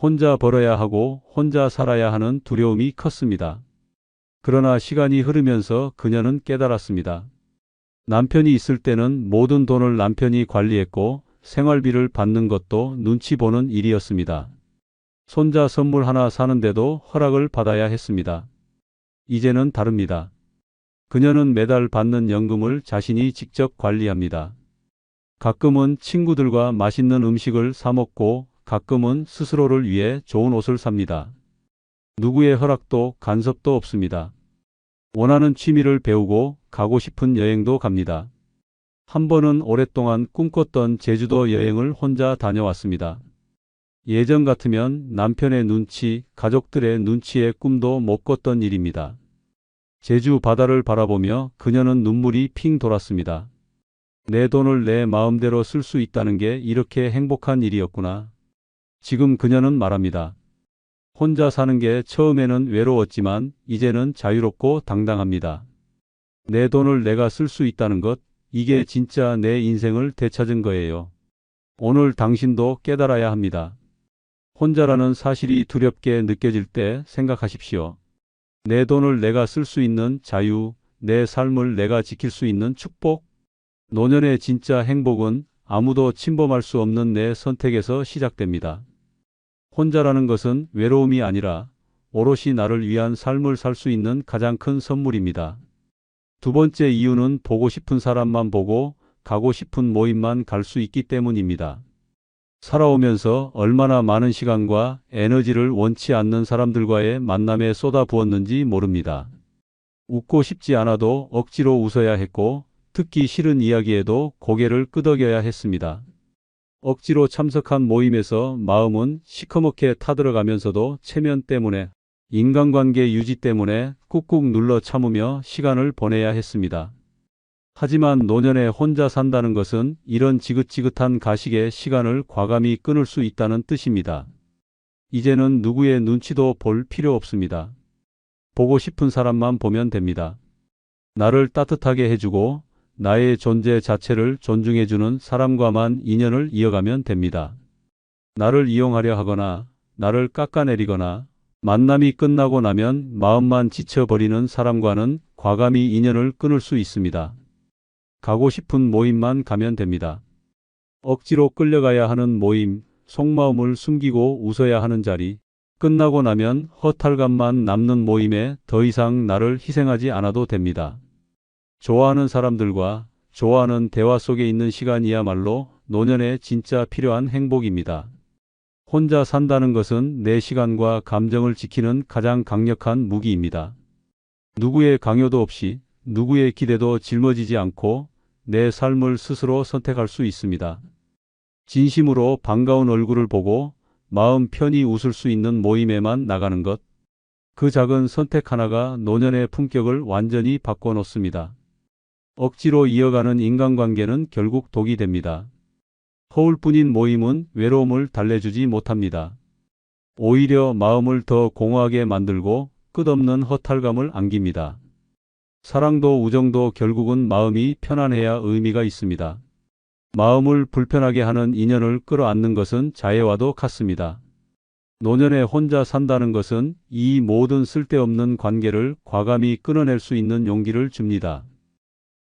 혼자 벌어야 하고 혼자 살아야 하는 두려움이 컸습니다. 그러나 시간이 흐르면서 그녀는 깨달았습니다. 남편이 있을 때는 모든 돈을 남편이 관리했고 생활비를 받는 것도 눈치 보는 일이었습니다. 손자 선물 하나 사는데도 허락을 받아야 했습니다. 이제는 다릅니다. 그녀는 매달 받는 연금을 자신이 직접 관리합니다. 가끔은 친구들과 맛있는 음식을 사 먹고 가끔은 스스로를 위해 좋은 옷을 삽니다. 누구의 허락도 간섭도 없습니다. 원하는 취미를 배우고 가고 싶은 여행도 갑니다. 한 번은 오랫동안 꿈꿨던 제주도 여행을 혼자 다녀왔습니다. 예전 같으면 남편의 눈치, 가족들의 눈치에 꿈도 못 꿨던 일입니다. 제주 바다를 바라보며 그녀는 눈물이 핑 돌았습니다. 내 돈을 내 마음대로 쓸 수 있다는 게 이렇게 행복한 일이었구나. 지금 그녀는 말합니다. 혼자 사는 게 처음에는 외로웠지만 이제는 자유롭고 당당합니다. 내 돈을 내가 쓸 수 있다는 것, 이게 진짜 내 인생을 되찾은 거예요. 오늘 당신도 깨달아야 합니다. 혼자라는 사실이 두렵게 느껴질 때 생각하십시오. 내 돈을 내가 쓸 수 있는 자유, 내 삶을 내가 지킬 수 있는 축복. 노년의 진짜 행복은 아무도 침범할 수 없는 내 선택에서 시작됩니다. 혼자라는 것은 외로움이 아니라 오롯이 나를 위한 삶을 살 수 있는 가장 큰 선물입니다. 두 번째 이유는 보고 싶은 사람만 보고 가고 싶은 모임만 갈 수 있기 때문입니다. 살아오면서 얼마나 많은 시간과 에너지를 원치 않는 사람들과의 만남에 쏟아부었는지 모릅니다. 웃고 싶지 않아도 억지로 웃어야 했고 듣기 싫은 이야기에도 고개를 끄덕여야 했습니다. 억지로 참석한 모임에서 마음은 시커멓게 타들어가면서도 체면 때문에, 인간관계 유지 때문에 꾹꾹 눌러 참으며 시간을 보내야 했습니다. 하지만 노년에 혼자 산다는 것은 이런 지긋지긋한 가식의 시간을 과감히 끊을 수 있다는 뜻입니다. 이제는 누구의 눈치도 볼 필요 없습니다. 보고 싶은 사람만 보면 됩니다. 나를 따뜻하게 해주고 나의 존재 자체를 존중해주는 사람과만 인연을 이어가면 됩니다. 나를 이용하려 하거나 나를 깎아내리거나 만남이 끝나고 나면 마음만 지쳐버리는 사람과는 과감히 인연을 끊을 수 있습니다. 가고 싶은 모임만 가면 됩니다. 억지로 끌려가야 하는 모임, 속마음을 숨기고 웃어야 하는 자리, 끝나고 나면 허탈감만 남는 모임에 더 이상 나를 희생하지 않아도 됩니다. 좋아하는 사람들과 좋아하는 대화 속에 있는 시간이야말로 노년에 진짜 필요한 행복입니다. 혼자 산다는 것은 내 시간과 감정을 지키는 가장 강력한 무기입니다. 누구의 강요도 없이, 누구의 기대도 짊어지지 않고 내 삶을 스스로 선택할 수 있습니다. 진심으로 반가운 얼굴을 보고 마음 편히 웃을 수 있는 모임에만 나가는 것. 그 작은 선택 하나가 노년의 품격을 완전히 바꿔놓습니다. 억지로 이어가는 인간관계는 결국 독이 됩니다. 허울뿐인 모임은 외로움을 달래주지 못합니다. 오히려 마음을 더 공허하게 만들고 끝없는 허탈감을 안깁니다. 사랑도 우정도 결국은 마음이 편안해야 의미가 있습니다. 마음을 불편하게 하는 인연을 끌어안는 것은 자해와도 같습니다. 노년에 혼자 산다는 것은 이 모든 쓸데없는 관계를 과감히 끊어낼 수 있는 용기를 줍니다.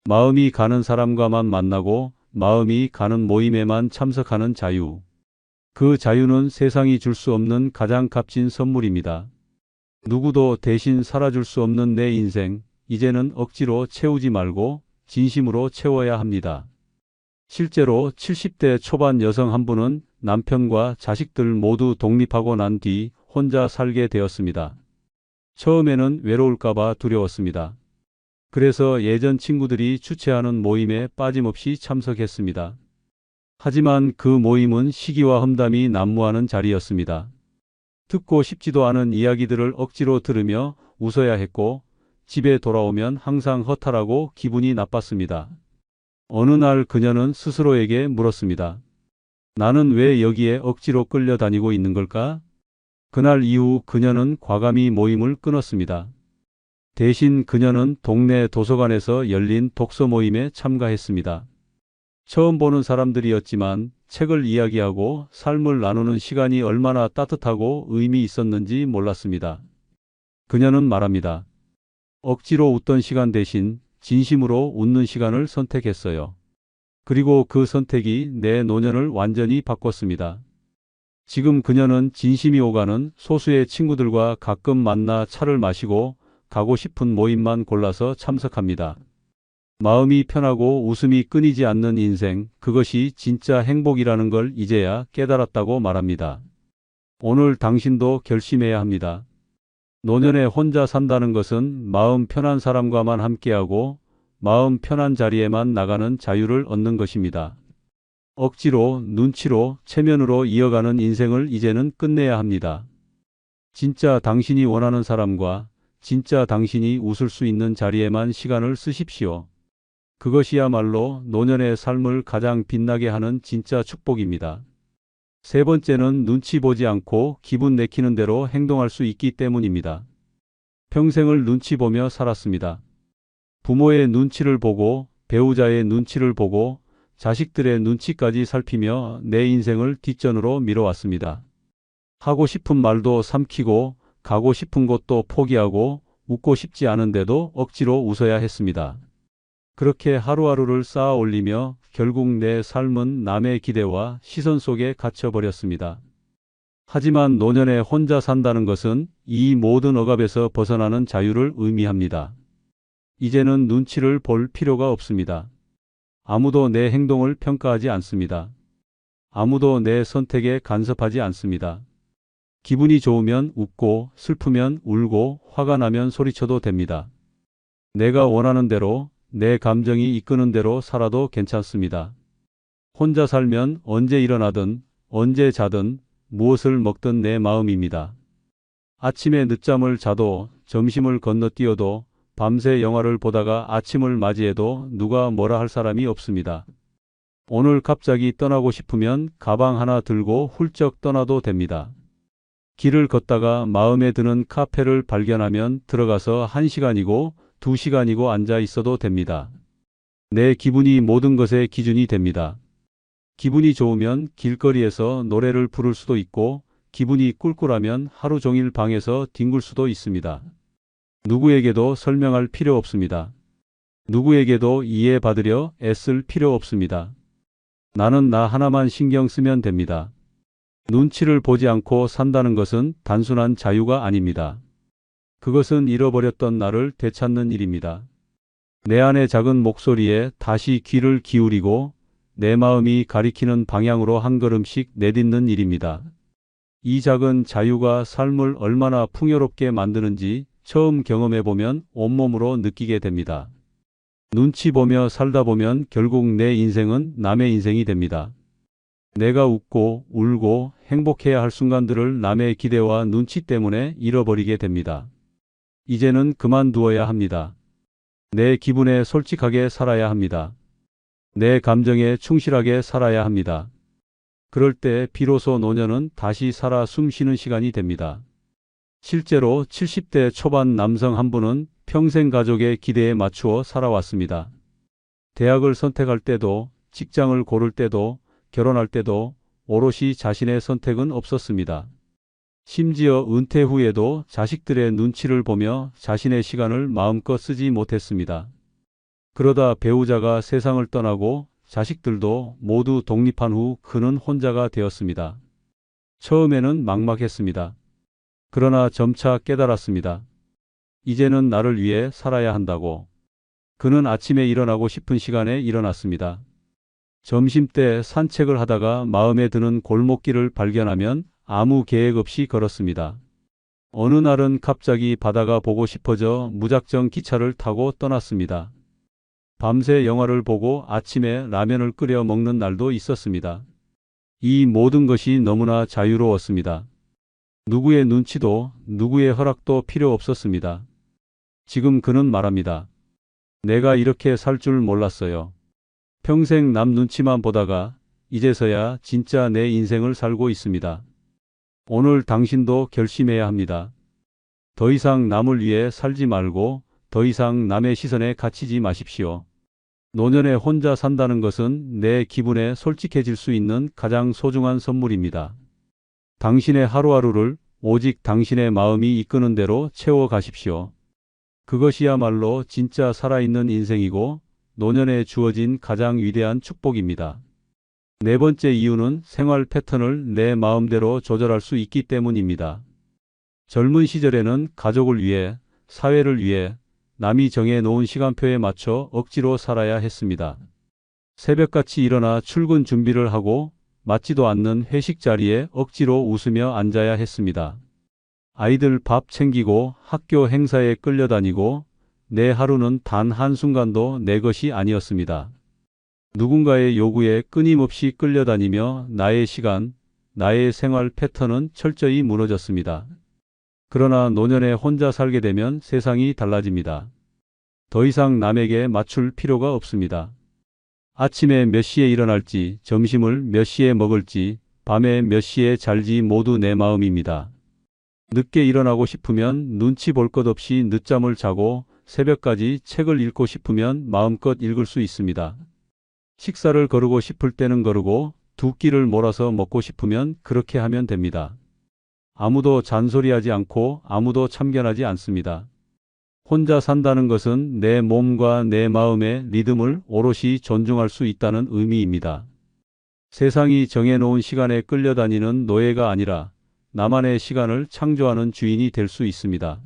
마음이 가는 사람과만 만나고 마음이 가는 모임에만 참석하는 자유. 그 자유는 세상이 줄 수 없는 가장 값진 선물입니다. 누구도 대신 살아줄 수 없는 내 인생, 이제는 억지로 채우지 말고 진심으로 채워야 합니다. 실제로 70대 초반 여성 한 분은 남편과 자식들 모두 독립하고 난 뒤 혼자 살게 되었습니다. 처음에는 외로울까봐 두려웠습니다. 그래서 예전 친구들이 주최하는 모임에 빠짐없이 참석했습니다. 하지만 그 모임은 시기와 험담이 난무하는 자리였습니다. 듣고 싶지도 않은 이야기들을 억지로 들으며 웃어야 했고 집에 돌아오면 항상 허탈하고 기분이 나빴습니다. 어느 날 그녀는 스스로에게 물었습니다. 나는 왜 여기에 억지로 끌려다니고 있는 걸까? 그날 이후 그녀는 과감히 모임을 끊었습니다. 대신 그녀는 동네 도서관에서 열린 독서 모임에 참가했습니다. 처음 보는 사람들이었지만 책을 이야기하고 삶을 나누는 시간이 얼마나 따뜻하고 의미 있었는지 몰랐습니다. 그녀는 말합니다. 억지로 웃던 시간 대신 진심으로 웃는 시간을 선택했어요. 그리고 그 선택이 내 노년을 완전히 바꿨습니다. 지금 그녀는 진심이 오가는 소수의 친구들과 가끔 만나 차를 마시고 가고 싶은 모임만 골라서 참석합니다. 마음이 편하고 웃음이 끊이지 않는 인생, 그것이 진짜 행복이라는 걸 이제야 깨달았다고 말합니다. 오늘 당신도 결심해야 합니다. 노년에 혼자 산다는 것은 마음 편한 사람과만 함께하고 마음 편한 자리에만 나가는 자유를 얻는 것입니다. 억지로, 눈치로, 체면으로 이어가는 인생을 이제는 끝내야 합니다. 진짜 당신이 원하는 사람과 진짜 당신이 웃을 수 있는 자리에만 시간을 쓰십시오. 그것이야말로 노년의 삶을 가장 빛나게 하는 진짜 축복입니다. 세 번째는 눈치 보지 않고 기분 내키는 대로 행동할 수 있기 때문입니다. 평생을 눈치 보며 살았습니다. 부모의 눈치를 보고 배우자의 눈치를 보고 자식들의 눈치까지 살피며 내 인생을 뒷전으로 밀어왔습니다. 하고 싶은 말도 삼키고 가고 싶은 곳도 포기하고 웃고 싶지 않은데도 억지로 웃어야 했습니다. 그렇게 하루하루를 쌓아 올리며 결국 내 삶은 남의 기대와 시선 속에 갇혀버렸습니다. 하지만 노년에 혼자 산다는 것은 이 모든 억압에서 벗어나는 자유를 의미합니다. 이제는 눈치를 볼 필요가 없습니다. 아무도 내 행동을 평가하지 않습니다. 아무도 내 선택에 간섭하지 않습니다. 기분이 좋으면 웃고 슬프면 울고 화가 나면 소리쳐도 됩니다. 내가 원하는 대로 내 감정이 이끄는 대로 살아도 괜찮습니다. 혼자 살면 언제 일어나든 언제 자든 무엇을 먹든 내 마음입니다. 아침에 늦잠을 자도 점심을 건너뛰어도 밤새 영화를 보다가 아침을 맞이해도 누가 뭐라 할 사람이 없습니다. 오늘 갑자기 떠나고 싶으면 가방 하나 들고 훌쩍 떠나도 됩니다. 길을 걷다가 마음에 드는 카페를 발견하면 들어가서 1시간이고 2시간이고 앉아 있어도 됩니다. 내 기분이 모든 것의 기준이 됩니다. 기분이 좋으면 길거리에서 노래를 부를 수도 있고 기분이 꿀꿀하면 하루 종일 방에서 뒹굴 수도 있습니다. 누구에게도 설명할 필요 없습니다. 누구에게도 이해받으려 애쓸 필요 없습니다. 나는 나 하나만 신경 쓰면 됩니다. 눈치를 보지 않고 산다는 것은 단순한 자유가 아닙니다. 그것은 잃어버렸던 나를 되찾는 일입니다. 내 안의 작은 목소리에 다시 귀를 기울이고 내 마음이 가리키는 방향으로 한 걸음씩 내딛는 일입니다. 이 작은 자유가 삶을 얼마나 풍요롭게 만드는지 처음 경험해보면 온몸으로 느끼게 됩니다. 눈치 보며 살다 보면 결국 내 인생은 남의 인생이 됩니다. 내가 웃고 울고 행복해야 할 순간들을 남의 기대와 눈치 때문에 잃어버리게 됩니다. 이제는 그만두어야 합니다. 내 기분에 솔직하게 살아야 합니다. 내 감정에 충실하게 살아야 합니다. 그럴 때 비로소 노년은 다시 살아 숨쉬는 시간이 됩니다. 실제로 70대 초반 남성 한 분은 평생 가족의 기대에 맞추어 살아왔습니다. 대학을 선택할 때도, 직장을 고를 때도, 결혼할 때도 오롯이 자신의 선택은 없었습니다. 심지어 은퇴 후에도 자식들의 눈치를 보며 자신의 시간을 마음껏 쓰지 못했습니다. 그러다 배우자가 세상을 떠나고 자식들도 모두 독립한 후 그는 혼자가 되었습니다. 처음에는 막막했습니다. 그러나 점차 깨달았습니다. 이제는 나를 위해 살아야 한다고. 그는 아침에 일어나고 싶은 시간에 일어났습니다. 점심때 산책을 하다가 마음에 드는 골목길을 발견하면 아무 계획 없이 걸었습니다. 어느 날은 갑자기 바다가 보고 싶어져 무작정 기차를 타고 떠났습니다. 밤새 영화를 보고 아침에 라면을 끓여 먹는 날도 있었습니다. 이 모든 것이 너무나 자유로웠습니다. 누구의 눈치도 누구의 허락도 필요 없었습니다. 지금 그는 말합니다. 내가 이렇게 살 줄 몰랐어요. 평생 남 눈치만 보다가 이제서야 진짜 내 인생을 살고 있습니다. 오늘 당신도 결심해야 합니다. 더 이상 남을 위해 살지 말고 더 이상 남의 시선에 갇히지 마십시오. 노년에 혼자 산다는 것은 내 기분에 솔직해질 수 있는 가장 소중한 선물입니다. 당신의 하루하루를 오직 당신의 마음이 이끄는 대로 채워가십시오. 그것이야말로 진짜 살아있는 인생이고 노년에 주어진 가장 위대한 축복입니다. 네 번째 이유는 생활 패턴을 내 마음대로 조절할 수 있기 때문입니다. 젊은 시절에는 가족을 위해, 사회를 위해 남이 정해놓은 시간표에 맞춰 억지로 살아야 했습니다. 새벽같이 일어나 출근 준비를 하고 맞지도 않는 회식 자리에 억지로 웃으며 앉아야 했습니다. 아이들 밥 챙기고 학교 행사에 끌려다니고 내 하루는 단 한순간도 내 것이 아니었습니다. 누군가의 요구에 끊임없이 끌려다니며 나의 시간, 나의 생활 패턴은 철저히 무너졌습니다. 그러나 노년에 혼자 살게 되면 세상이 달라집니다. 더 이상 남에게 맞출 필요가 없습니다. 아침에 몇 시에 일어날지, 점심을 몇 시에 먹을지, 밤에 몇 시에 잘지 모두 내 마음입니다. 늦게 일어나고 싶으면 눈치 볼 것 없이 늦잠을 자고 새벽까지 책을 읽고 싶으면 마음껏 읽을 수 있습니다. 식사를 거르고 싶을 때는 거르고 두 끼를 몰아서 먹고 싶으면 그렇게 하면 됩니다. 아무도 잔소리하지 않고 아무도 참견하지 않습니다. 혼자 산다는 것은 내 몸과 내 마음의 리듬을 오롯이 존중할 수 있다는 의미입니다. 세상이 정해놓은 시간에 끌려다니는 노예가 아니라 나만의 시간을 창조하는 주인이 될 수 있습니다.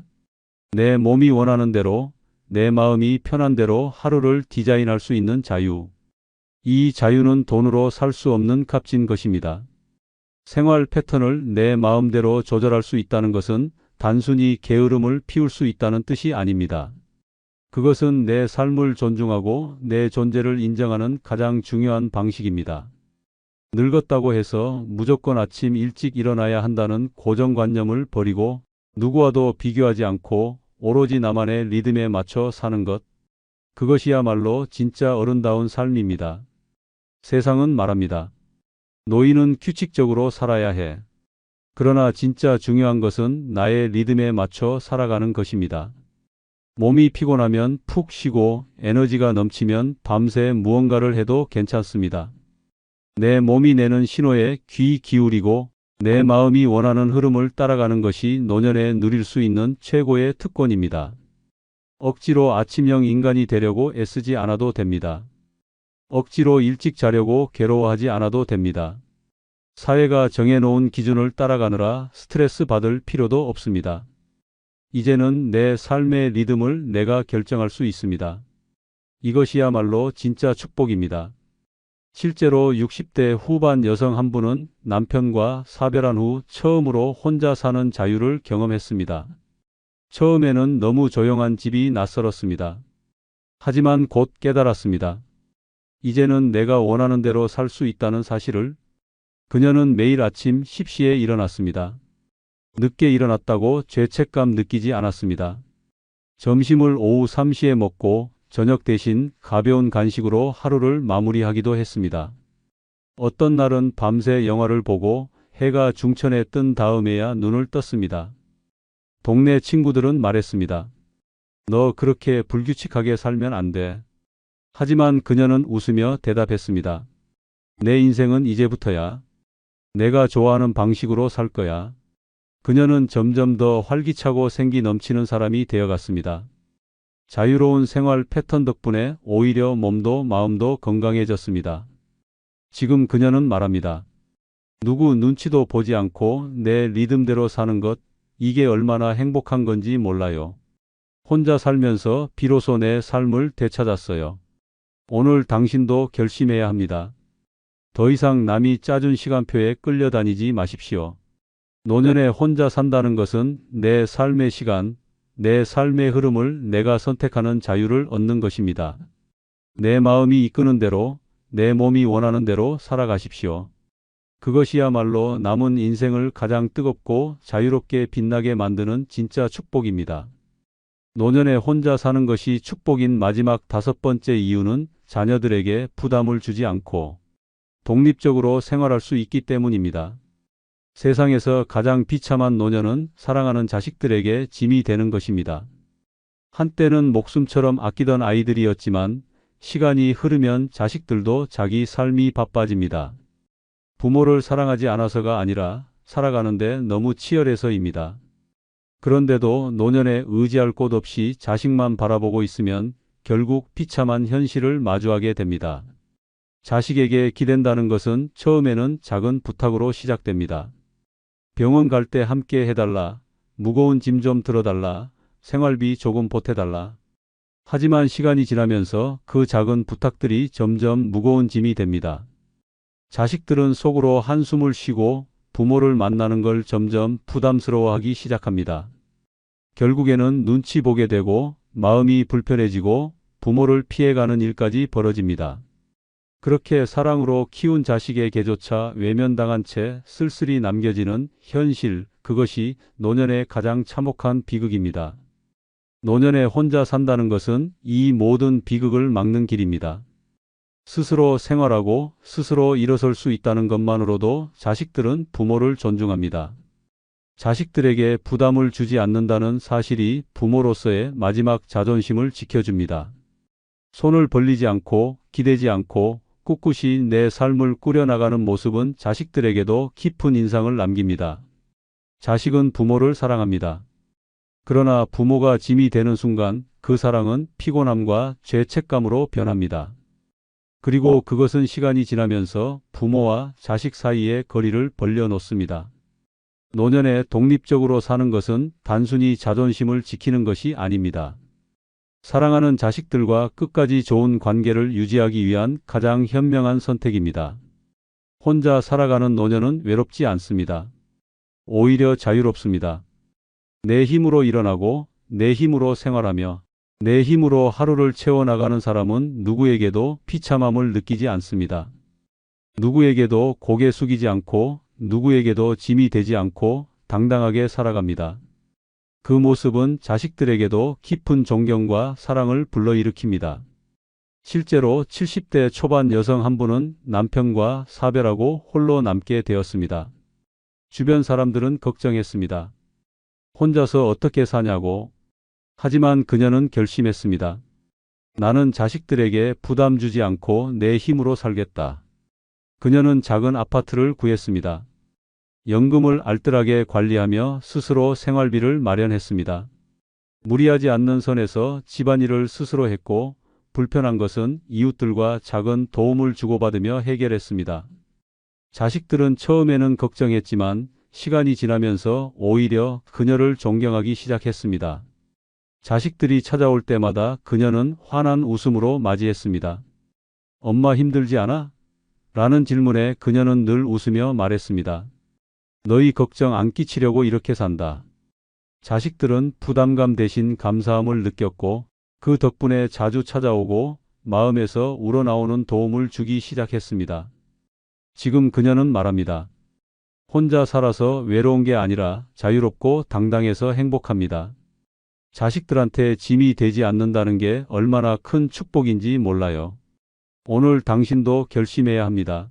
내 몸이 원하는 대로, 내 마음이 편한 대로 하루를 디자인할 수 있는 자유. 이 자유는 돈으로 살 수 없는 값진 것입니다. 생활 패턴을 내 마음대로 조절할 수 있다는 것은 단순히 게으름을 피울 수 있다는 뜻이 아닙니다. 그것은 내 삶을 존중하고 내 존재를 인정하는 가장 중요한 방식입니다. 늙었다고 해서 무조건 아침 일찍 일어나야 한다는 고정관념을 버리고 누구와도 비교하지 않고 오로지 나만의 리듬에 맞춰 사는 것. 그것이야말로 진짜 어른다운 삶입니다. 세상은 말합니다. 노인은 규칙적으로 살아야 해. 그러나 진짜 중요한 것은 나의 리듬에 맞춰 살아가는 것입니다. 몸이 피곤하면 푹 쉬고 에너지가 넘치면 밤새 무언가를 해도 괜찮습니다. 내 몸이 내는 신호에 귀 기울이고 내 마음이 원하는 흐름을 따라가는 것이 노년에 누릴 수 있는 최고의 특권입니다. 억지로 아침형 인간이 되려고 애쓰지 않아도 됩니다. 억지로 일찍 자려고 괴로워하지 않아도 됩니다. 사회가 정해놓은 기준을 따라가느라 스트레스 받을 필요도 없습니다. 이제는 내 삶의 리듬을 내가 결정할 수 있습니다. 이것이야말로 진짜 축복입니다. 실제로 60대 후반 여성 한 분은 남편과 사별한 후 처음으로 혼자 사는 자유를 경험했습니다. 처음에는 너무 조용한 집이 낯설었습니다. 하지만 곧 깨달았습니다. 이제는 내가 원하는 대로 살 수 있다는 사실을. 그녀는 매일 아침 10시에 일어났습니다. 늦게 일어났다고 죄책감 느끼지 않았습니다. 점심을 오후 3시에 먹고 저녁 대신 가벼운 간식으로 하루를 마무리하기도 했습니다. 어떤 날은 밤새 영화를 보고 해가 중천에 뜬 다음에야 눈을 떴습니다. 동네 친구들은 말했습니다. 너 그렇게 불규칙하게 살면 안 돼. 하지만 그녀는 웃으며 대답했습니다. 내 인생은 이제부터야. 내가 좋아하는 방식으로 살 거야. 그녀는 점점 더 활기차고 생기 넘치는 사람이 되어갔습니다. 자유로운 생활 패턴 덕분에 오히려 몸도 마음도 건강해졌습니다. 지금 그녀는 말합니다. 누구 눈치도 보지 않고 내 리듬대로 사는 것, 이게 얼마나 행복한 건지 몰라요. 혼자 살면서 비로소 내 삶을 되찾았어요. 오늘 당신도 결심해야 합니다. 더 이상 남이 짜준 시간표에 끌려다니지 마십시오. 노년에 혼자 산다는 것은 내 삶의 시간, 내 삶의 흐름을 내가 선택하는 자유를 얻는 것입니다. 내 마음이 이끄는 대로, 내 몸이 원하는 대로 살아가십시오. 그것이야말로 남은 인생을 가장 뜨겁고 자유롭게 빛나게 만드는 진짜 축복입니다. 노년에 혼자 사는 것이 축복인 마지막 5번째 이유는 자녀들에게 부담을 주지 않고 독립적으로 생활할 수 있기 때문입니다. 세상에서 가장 비참한 노년은 사랑하는 자식들에게 짐이 되는 것입니다. 한때는 목숨처럼 아끼던 아이들이었지만 시간이 흐르면 자식들도 자기 삶이 바빠집니다. 부모를 사랑하지 않아서가 아니라 살아가는데 너무 치열해서입니다. 그런데도 노년에 의지할 곳 없이 자식만 바라보고 있으면 결국 비참한 현실을 마주하게 됩니다. 자식에게 기댄다는 것은 처음에는 작은 부탁으로 시작됩니다. 병원 갈 때 함께 해달라, 무거운 짐 좀 들어달라, 생활비 조금 보태달라. 하지만 시간이 지나면서 그 작은 부탁들이 점점 무거운 짐이 됩니다. 자식들은 속으로 한숨을 쉬고 부모를 만나는 걸 점점 부담스러워하기 시작합니다. 결국에는 눈치 보게 되고 마음이 불편해지고 부모를 피해가는 일까지 벌어집니다. 그렇게 사랑으로 키운 자식에게조차 외면당한 채 쓸쓸히 남겨지는 현실, 그것이 노년의 가장 참혹한 비극입니다. 노년에 혼자 산다는 것은 이 모든 비극을 막는 길입니다. 스스로 생활하고 스스로 일어설 수 있다는 것만으로도 자식들은 부모를 존중합니다. 자식들에게 부담을 주지 않는다는 사실이 부모로서의 마지막 자존심을 지켜줍니다. 손을 벌리지 않고 기대지 않고 꿋꿋이 내 삶을 꾸려나가는 모습은 자식들에게도 깊은 인상을 남깁니다. 자식은 부모를 사랑합니다. 그러나 부모가 짐이 되는 순간 그 사랑은 피곤함과 죄책감으로 변합니다. 그리고 그것은 시간이 지나면서 부모와 자식 사이의 거리를 벌려놓습니다. 노년에 독립적으로 사는 것은 단순히 자존심을 지키는 것이 아닙니다. 사랑하는 자식들과 끝까지 좋은 관계를 유지하기 위한 가장 현명한 선택입니다. 혼자 살아가는 노년은 외롭지 않습니다. 오히려 자유롭습니다. 내 힘으로 일어나고 내 힘으로 생활하며 내 힘으로 하루를 채워나가는 사람은 누구에게도 비참함을 느끼지 않습니다. 누구에게도 고개 숙이지 않고 누구에게도 짐이 되지 않고 당당하게 살아갑니다. 그 모습은 자식들에게도 깊은 존경과 사랑을 불러일으킵니다. 실제로 70대 초반 여성 한 분은 남편과 사별하고 홀로 남게 되었습니다. 주변 사람들은 걱정했습니다. 혼자서 어떻게 사냐고. 하지만 그녀는 결심했습니다. 나는 자식들에게 부담 주지 않고 내 힘으로 살겠다. 그녀는 작은 아파트를 구했습니다. 연금을 알뜰하게 관리하며 스스로 생활비를 마련했습니다. 무리하지 않는 선에서 집안일을 스스로 했고 불편한 것은 이웃들과 작은 도움을 주고받으며 해결했습니다. 자식들은 처음에는 걱정했지만 시간이 지나면서 오히려 그녀를 존경하기 시작했습니다. 자식들이 찾아올 때마다 그녀는 환한 웃음으로 맞이했습니다. 엄마 힘들지 않아? 라는 질문에 그녀는 늘 웃으며 말했습니다. 너희 걱정 안 끼치려고 이렇게 산다. 자식들은 부담감 대신 감사함을 느꼈고 그 덕분에 자주 찾아오고 마음에서 우러나오는 도움을 주기 시작했습니다. 지금 그녀는 말합니다. 혼자 살아서 외로운 게 아니라 자유롭고 당당해서 행복합니다. 자식들한테 짐이 되지 않는다는 게 얼마나 큰 축복인지 몰라요. 오늘 당신도 결심해야 합니다.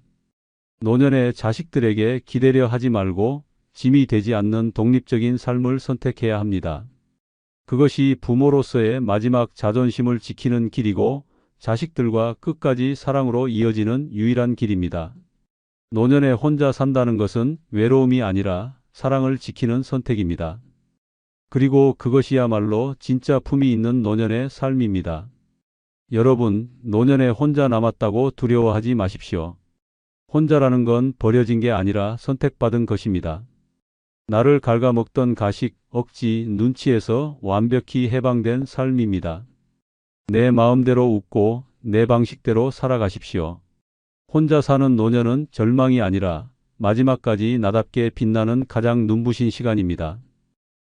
노년의 자식들에게 기대려 하지 말고 짐이 되지 않는 독립적인 삶을 선택해야 합니다. 그것이 부모로서의 마지막 자존심을 지키는 길이고 자식들과 끝까지 사랑으로 이어지는 유일한 길입니다. 노년에 혼자 산다는 것은 외로움이 아니라 사랑을 지키는 선택입니다. 그리고 그것이야말로 진짜 품이 있는 노년의 삶입니다. 여러분, 노년에 혼자 남았다고 두려워하지 마십시오. 혼자라는 건 버려진 게 아니라 선택받은 것입니다. 나를 갉아먹던 가식, 억지, 눈치에서 완벽히 해방된 삶입니다. 내 마음대로 웃고 내 방식대로 살아가십시오. 혼자 사는 노년은 절망이 아니라 마지막까지 나답게 빛나는 가장 눈부신 시간입니다.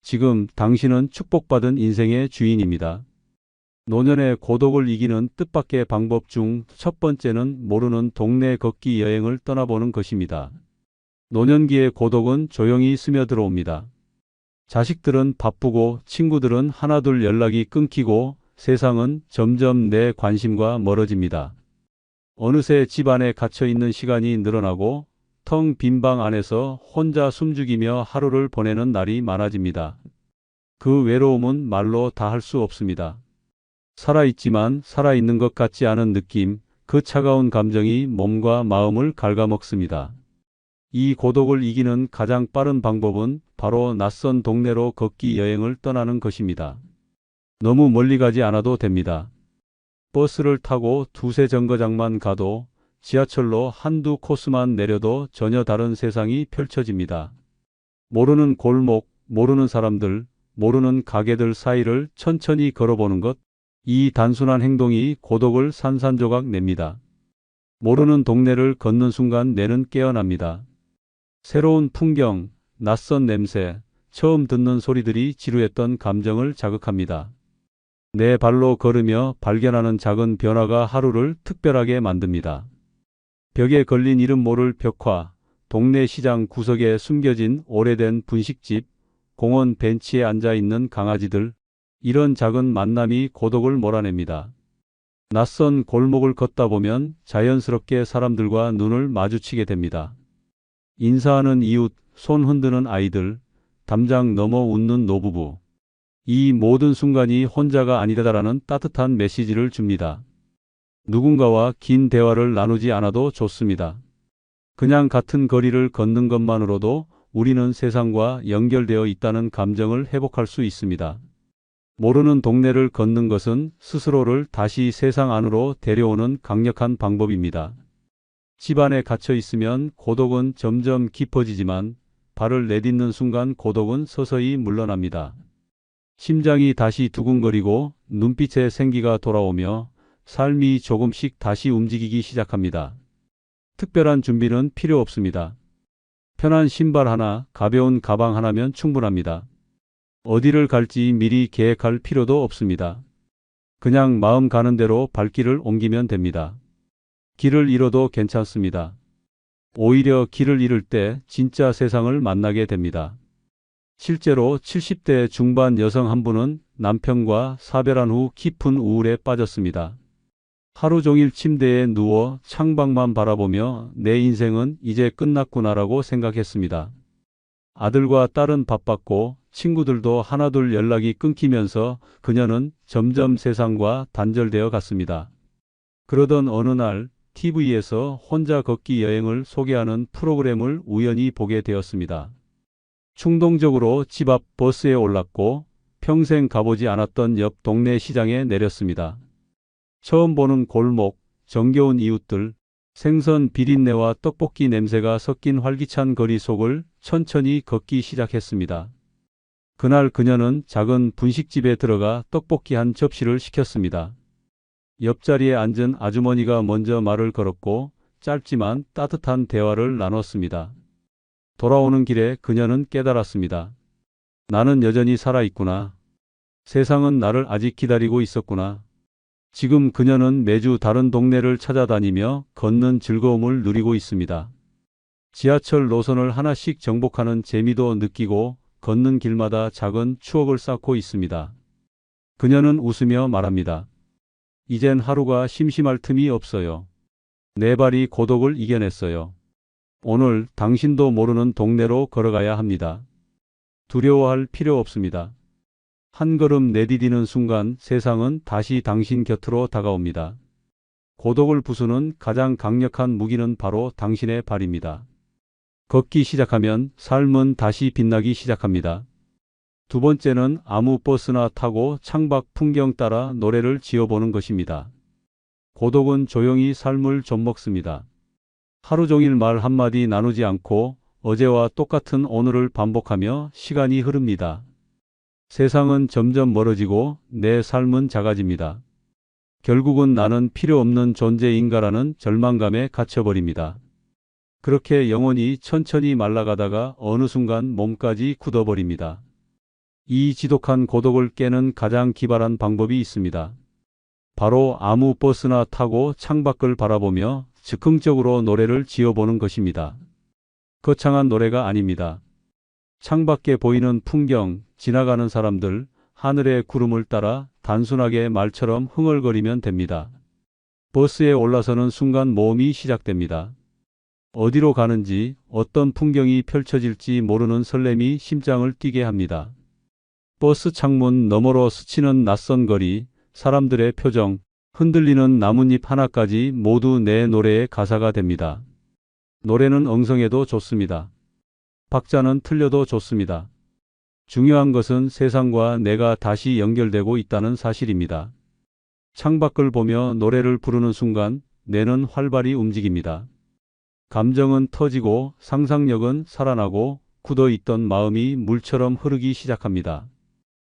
지금 당신은 축복받은 인생의 주인입니다. 노년의 고독을 이기는 뜻밖의 방법 중 첫 번째는 모르는 동네 걷기 여행을 떠나보는 것입니다. 노년기의 고독은 조용히 스며들어옵니다. 자식들은 바쁘고 친구들은 하나둘 연락이 끊기고 세상은 점점 내 관심과 멀어집니다. 어느새 집 안에 갇혀있는 시간이 늘어나고 텅 빈 방 안에서 혼자 숨죽이며 하루를 보내는 날이 많아집니다. 그 외로움은 말로 다 할 수 없습니다. 살아있지만 살아있는 것 같지 않은 느낌, 그 차가운 감정이 몸과 마음을 갉아먹습니다. 이 고독을 이기는 가장 빠른 방법은 바로 낯선 동네로 걷기 여행을 떠나는 것입니다. 너무 멀리 가지 않아도 됩니다. 버스를 타고 두세 정거장만 가도 지하철로 한두 코스만 내려도 전혀 다른 세상이 펼쳐집니다. 모르는 골목, 모르는 사람들, 모르는 가게들 사이를 천천히 걸어보는 것, 이 단순한 행동이 고독을 산산조각 냅니다. 모르는 동네를 걷는 순간 뇌는 깨어납니다. 새로운 풍경, 낯선 냄새, 처음 듣는 소리들이 지루했던 감정을 자극합니다. 내 발로 걸으며 발견하는 작은 변화가 하루를 특별하게 만듭니다. 벽에 걸린 이름 모를 벽화, 동네 시장 구석에 숨겨진 오래된 분식집, 공원 벤치에 앉아있는 강아지들, 이런 작은 만남이 고독을 몰아냅니다. 낯선 골목을 걷다 보면 자연스럽게 사람들과 눈을 마주치게 됩니다. 인사하는 이웃, 손 흔드는 아이들, 담장 넘어 웃는 노부부. 이 모든 순간이 혼자가 아니다라는 따뜻한 메시지를 줍니다. 누군가와 긴 대화를 나누지 않아도 좋습니다. 그냥 같은 거리를 걷는 것만으로도 우리는 세상과 연결되어 있다는 감정을 회복할 수 있습니다. 모르는 동네를 걷는 것은 스스로를 다시 세상 안으로 데려오는 강력한 방법입니다. 집 안에 갇혀 있으면 고독은 점점 깊어지지만 발을 내딛는 순간 고독은 서서히 물러납니다. 심장이 다시 두근거리고 눈빛에 생기가 돌아오며 삶이 조금씩 다시 움직이기 시작합니다. 특별한 준비는 필요 없습니다. 편한 신발 하나, 가벼운 가방 하나면 충분합니다. 어디를 갈지 미리 계획할 필요도 없습니다. 그냥 마음 가는 대로 발길을 옮기면 됩니다. 길을 잃어도 괜찮습니다. 오히려 길을 잃을 때 진짜 세상을 만나게 됩니다. 실제로 70대 중반 여성 한 분은 남편과 사별한 후 깊은 우울에 빠졌습니다. 하루 종일 침대에 누워 창밖만 바라보며 내 인생은 이제 끝났구나라고 생각했습니다. 아들과 딸은 바빴고 친구들도 하나둘 연락이 끊기면서 그녀는 점점 세상과 단절되어 갔습니다. 그러던 어느 날 TV에서 혼자 걷기 여행을 소개하는 프로그램을 우연히 보게 되었습니다. 충동적으로 집 앞 버스에 올랐고 평생 가보지 않았던 옆 동네 시장에 내렸습니다. 처음 보는 골목, 정겨운 이웃들, 생선 비린내와 떡볶이 냄새가 섞인 활기찬 거리 속을 천천히 걷기 시작했습니다. 그날 그녀는 작은 분식집에 들어가 떡볶이 한 접시를 시켰습니다. 옆자리에 앉은 아주머니가 먼저 말을 걸었고 짧지만 따뜻한 대화를 나눴습니다. 돌아오는 길에 그녀는 깨달았습니다. 나는 여전히 살아있구나. 세상은 나를 아직 기다리고 있었구나. 지금 그녀는 매주 다른 동네를 찾아다니며 걷는 즐거움을 누리고 있습니다. 지하철 노선을 하나씩 정복하는 재미도 느끼고 걷는 길마다 작은 추억을 쌓고 있습니다. 그녀는 웃으며 말합니다. 이젠 하루가 심심할 틈이 없어요. 내 발이 고독을 이겨냈어요. 오늘 당신도 모르는 동네로 걸어가야 합니다. 두려워할 필요 없습니다. 한 걸음 내디디는 순간 세상은 다시 당신 곁으로 다가옵니다. 고독을 부수는 가장 강력한 무기는 바로 당신의 발입니다. 걷기 시작하면 삶은 다시 빛나기 시작합니다. 두 번째는 아무 버스나 타고 창밖 풍경 따라 노래를 지어보는 것입니다. 고독은 조용히 삶을 좀먹습니다. 하루 종일 말 한마디 나누지 않고 어제와 똑같은 오늘을 반복하며 시간이 흐릅니다. 세상은 점점 멀어지고 내 삶은 작아집니다. 결국은 나는 필요 없는 존재인가라는 절망감에 갇혀버립니다. 그렇게 영혼이 천천히 말라가다가 어느 순간 몸까지 굳어버립니다. 이 지독한 고독을 깨는 가장 기발한 방법이 있습니다. 바로 아무 버스나 타고 창밖을 바라보며 즉흥적으로 노래를 지어보는 것입니다. 거창한 노래가 아닙니다. 창밖에 보이는 풍경, 지나가는 사람들, 하늘의 구름을 따라 단순하게 말처럼 흥얼거리면 됩니다. 버스에 올라서는 순간 모험이 시작됩니다. 어디로 가는지, 어떤 풍경이 펼쳐질지 모르는 설렘이 심장을 뛰게 합니다. 버스 창문 너머로 스치는 낯선 거리, 사람들의 표정, 흔들리는 나뭇잎 하나까지 모두 내 노래의 가사가 됩니다. 노래는 엉성해도 좋습니다. 박자는 틀려도 좋습니다. 중요한 것은 세상과 내가 다시 연결되고 있다는 사실입니다. 창밖을 보며 노래를 부르는 순간 뇌는 활발히 움직입니다. 감정은 터지고 상상력은 살아나고 굳어있던 마음이 물처럼 흐르기 시작합니다.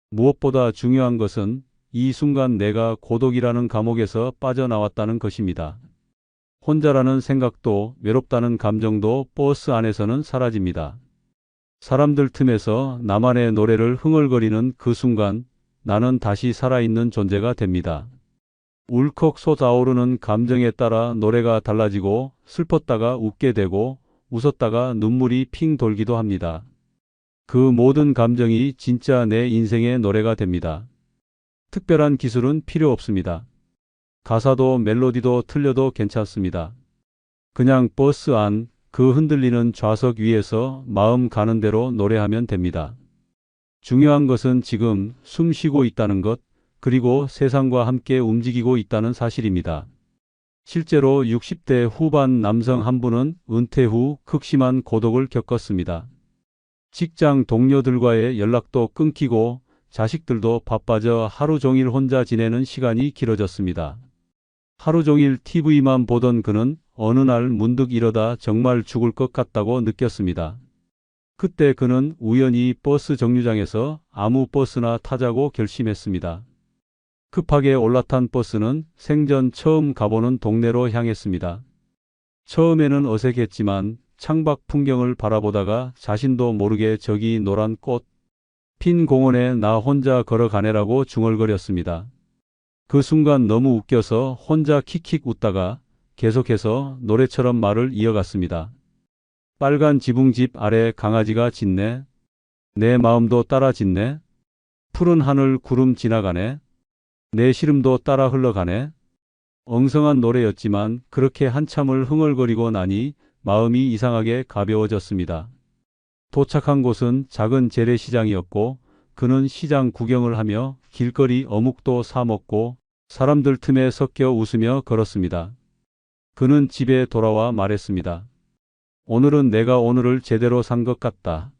무엇보다 중요한 것은 이 순간 내가 고독이라는 감옥에서 빠져나왔다는 것입니다. 혼자라는 생각도 외롭다는 감정도 버스 안에서는 사라집니다. 사람들 틈에서 나만의 노래를 흥얼거리는 그 순간 나는 다시 살아있는 존재가 됩니다. 울컥 솟아오르는 감정에 따라 노래가 달라지고 슬펐다가 웃게 되고 웃었다가 눈물이 핑 돌기도 합니다. 그 모든 감정이 진짜 내 인생의 노래가 됩니다. 특별한 기술은 필요 없습니다. 가사도 멜로디도 틀려도 괜찮습니다. 그냥 버스 안, 그 흔들리는 좌석 위에서 마음 가는 대로 노래하면 됩니다. 중요한 것은 지금 숨 쉬고 있다는 것, 그리고 세상과 함께 움직이고 있다는 사실입니다. 실제로 60대 후반 남성 한 분은 은퇴 후 극심한 고독을 겪었습니다. 직장 동료들과의 연락도 끊기고 자식들도 바빠져 하루 종일 혼자 지내는 시간이 길어졌습니다. 하루 종일 TV만 보던 그는 어느 날 문득 이러다 정말 죽을 것 같다고 느꼈습니다. 그때 그는 우연히 버스 정류장에서 아무 버스나 타자고 결심했습니다. 급하게 올라탄 버스는 생전 처음 가보는 동네로 향했습니다. 처음에는 어색했지만 창밖 풍경을 바라보다가 자신도 모르게 저기 노란 꽃 핀 공원에 나 혼자 걸어가네라고 중얼거렸습니다. 그 순간 너무 웃겨서 혼자 킥킥 웃다가 계속해서 노래처럼 말을 이어갔습니다. 빨간 지붕집 아래 강아지가 짖네. 내 마음도 따라 짖네. 푸른 하늘 구름 지나가네. 내 시름도 따라 흘러가네. 엉성한 노래였지만 그렇게 한참을 흥얼거리고 나니 마음이 이상하게 가벼워졌습니다. 도착한 곳은 작은 재래시장이었고 그는 시장 구경을 하며 길거리 어묵도 사 먹고 사람들 틈에 섞여 웃으며 걸었습니다. 그는 집에 돌아와 말했습니다. 오늘은 내가 오늘을 제대로 산 것 같다.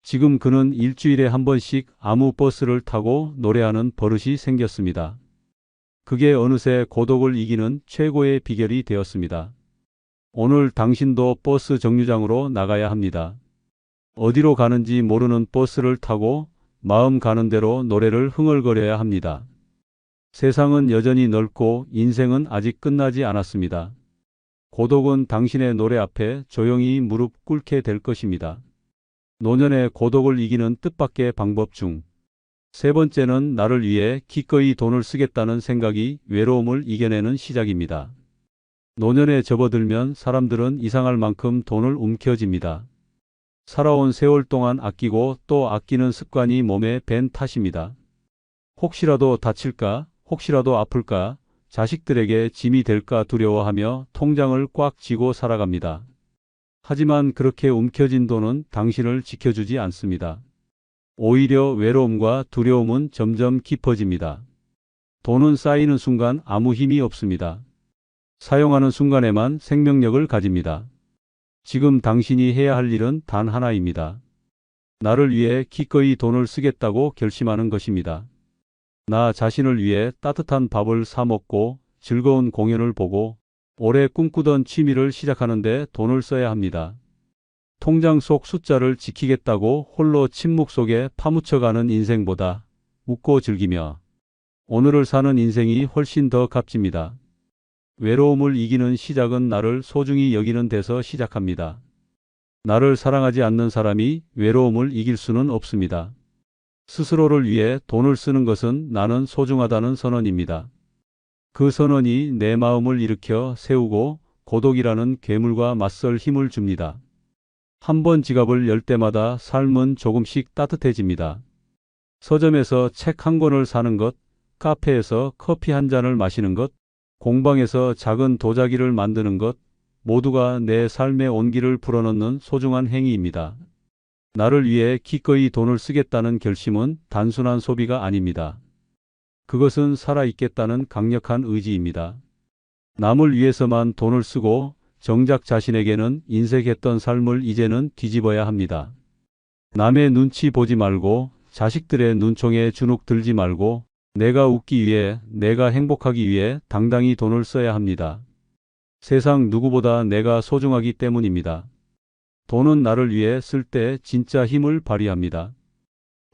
지금 그는 일주일에 한 번씩 아무 버스를 타고 노래하는 버릇이 생겼습니다. 그게 어느새 고독을 이기는 최고의 비결이 되었습니다. 오늘 당신도 버스 정류장으로 나가야 합니다. 어디로 가는지 모르는 버스를 타고 마음 가는 대로 노래를 흥얼거려야 합니다. 세상은 여전히 넓고 인생은 아직 끝나지 않았습니다. 고독은 당신의 노래 앞에 조용히 무릎 꿇게 될 것입니다. 노년의 고독을 이기는 뜻밖의 방법 중 세 번째는 나를 위해 기꺼이 돈을 쓰겠다는 생각이 외로움을 이겨내는 시작입니다. 노년에 접어들면 사람들은 이상할 만큼 돈을 움켜쥡니다. 살아온 세월 동안 아끼고 또 아끼는 습관이 몸에 밴 탓입니다. 혹시라도 다칠까, 혹시라도 아플까, 자식들에게 짐이 될까 두려워하며 통장을 꽉 쥐고 살아갑니다. 하지만 그렇게 움켜쥔 돈은 당신을 지켜주지 않습니다. 오히려 외로움과 두려움은 점점 깊어집니다. 돈은 쌓이는 순간 아무 힘이 없습니다. 사용하는 순간에만 생명력을 가집니다. 지금 당신이 해야 할 일은 단 하나입니다. 나를 위해 기꺼이 돈을 쓰겠다고 결심하는 것입니다. 나 자신을 위해 따뜻한 밥을 사 먹고 즐거운 공연을 보고 오래 꿈꾸던 취미를 시작하는데 돈을 써야 합니다. 통장 속 숫자를 지키겠다고 홀로 침묵 속에 파묻혀가는 인생보다 웃고 즐기며 오늘을 사는 인생이 훨씬 더 값집니다. 외로움을 이기는 시작은 나를 소중히 여기는 데서 시작합니다. 나를 사랑하지 않는 사람이 외로움을 이길 수는 없습니다. 스스로를 위해 돈을 쓰는 것은 나는 소중하다는 선언입니다. 그 선언이 내 마음을 일으켜 세우고 고독이라는 괴물과 맞설 힘을 줍니다. 한 번 지갑을 열 때마다 삶은 조금씩 따뜻해집니다. 서점에서 책 한 권을 사는 것, 카페에서 커피 한 잔을 마시는 것, 공방에서 작은 도자기를 만드는 것, 모두가 내 삶의 온기를 불어넣는 소중한 행위입니다. 나를 위해 기꺼이 돈을 쓰겠다는 결심은 단순한 소비가 아닙니다. 그것은 살아있겠다는 강력한 의지입니다. 남을 위해서만 돈을 쓰고 정작 자신에게는 인색했던 삶을 이제는 뒤집어야 합니다. 남의 눈치 보지 말고 자식들의 눈총에 주눅 들지 말고 내가 웃기 위해, 내가 행복하기 위해 당당히 돈을 써야 합니다. 세상 누구보다 내가 소중하기 때문입니다. 돈은 나를 위해 쓸 때 진짜 힘을 발휘합니다.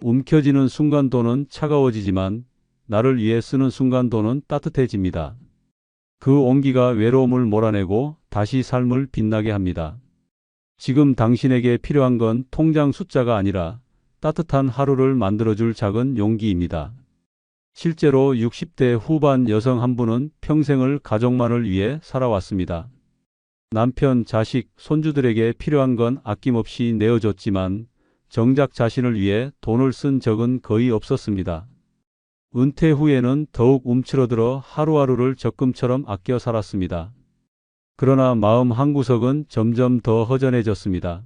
움켜쥐는 순간 돈은 차가워지지만 나를 위해 쓰는 순간 돈은 따뜻해집니다. 그 온기가 외로움을 몰아내고 다시 삶을 빛나게 합니다. 지금 당신에게 필요한 건 통장 숫자가 아니라 따뜻한 하루를 만들어줄 작은 용기입니다. 실제로 60대 후반 여성 한 분은 평생을 가족만을 위해 살아왔습니다. 남편, 자식, 손주들에게 필요한 건 아낌없이 내어줬지만 정작 자신을 위해 돈을 쓴 적은 거의 없었습니다. 은퇴 후에는 더욱 움츠러들어 하루하루를 적금처럼 아껴 살았습니다. 그러나 마음 한구석은 점점 더 허전해졌습니다.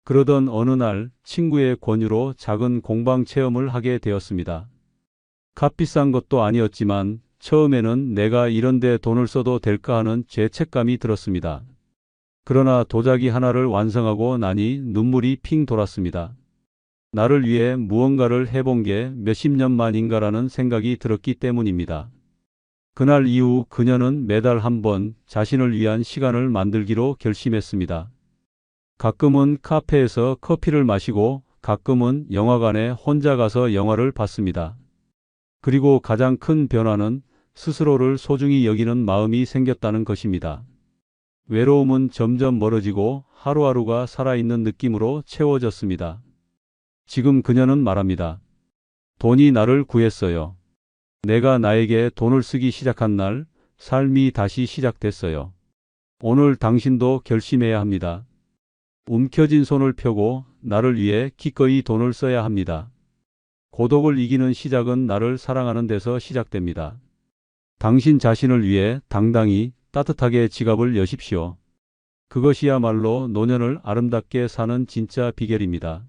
그러던 어느 날 친구의 권유로 작은 공방 체험을 하게 되었습니다. 값비싼 것도 아니었지만 처음에는 내가 이런데 돈을 써도 될까 하는 죄책감이 들었습니다. 그러나 도자기 하나를 완성하고 나니 눈물이 핑 돌았습니다. 나를 위해 무언가를 해본 게 몇십 년 만인가라는 생각이 들었기 때문입니다. 그날 이후 그녀는 매달 한 번 자신을 위한 시간을 만들기로 결심했습니다. 가끔은 카페에서 커피를 마시고 가끔은 영화관에 혼자 가서 영화를 봤습니다. 그리고 가장 큰 변화는 스스로를 소중히 여기는 마음이 생겼다는 것입니다. 외로움은 점점 멀어지고 하루하루가 살아있는 느낌으로 채워졌습니다. 지금 그녀는 말합니다. 돈이 나를 구했어요. 내가 나에게 돈을 쓰기 시작한 날 삶이 다시 시작됐어요. 오늘 당신도 결심해야 합니다. 움켜쥔 손을 펴고 나를 위해 기꺼이 돈을 써야 합니다. 고독을 이기는 시작은 나를 사랑하는 데서 시작됩니다. 당신 자신을 위해 당당히 따뜻하게 지갑을 여십시오. 그것이야말로 노년을 아름답게 사는 진짜 비결입니다.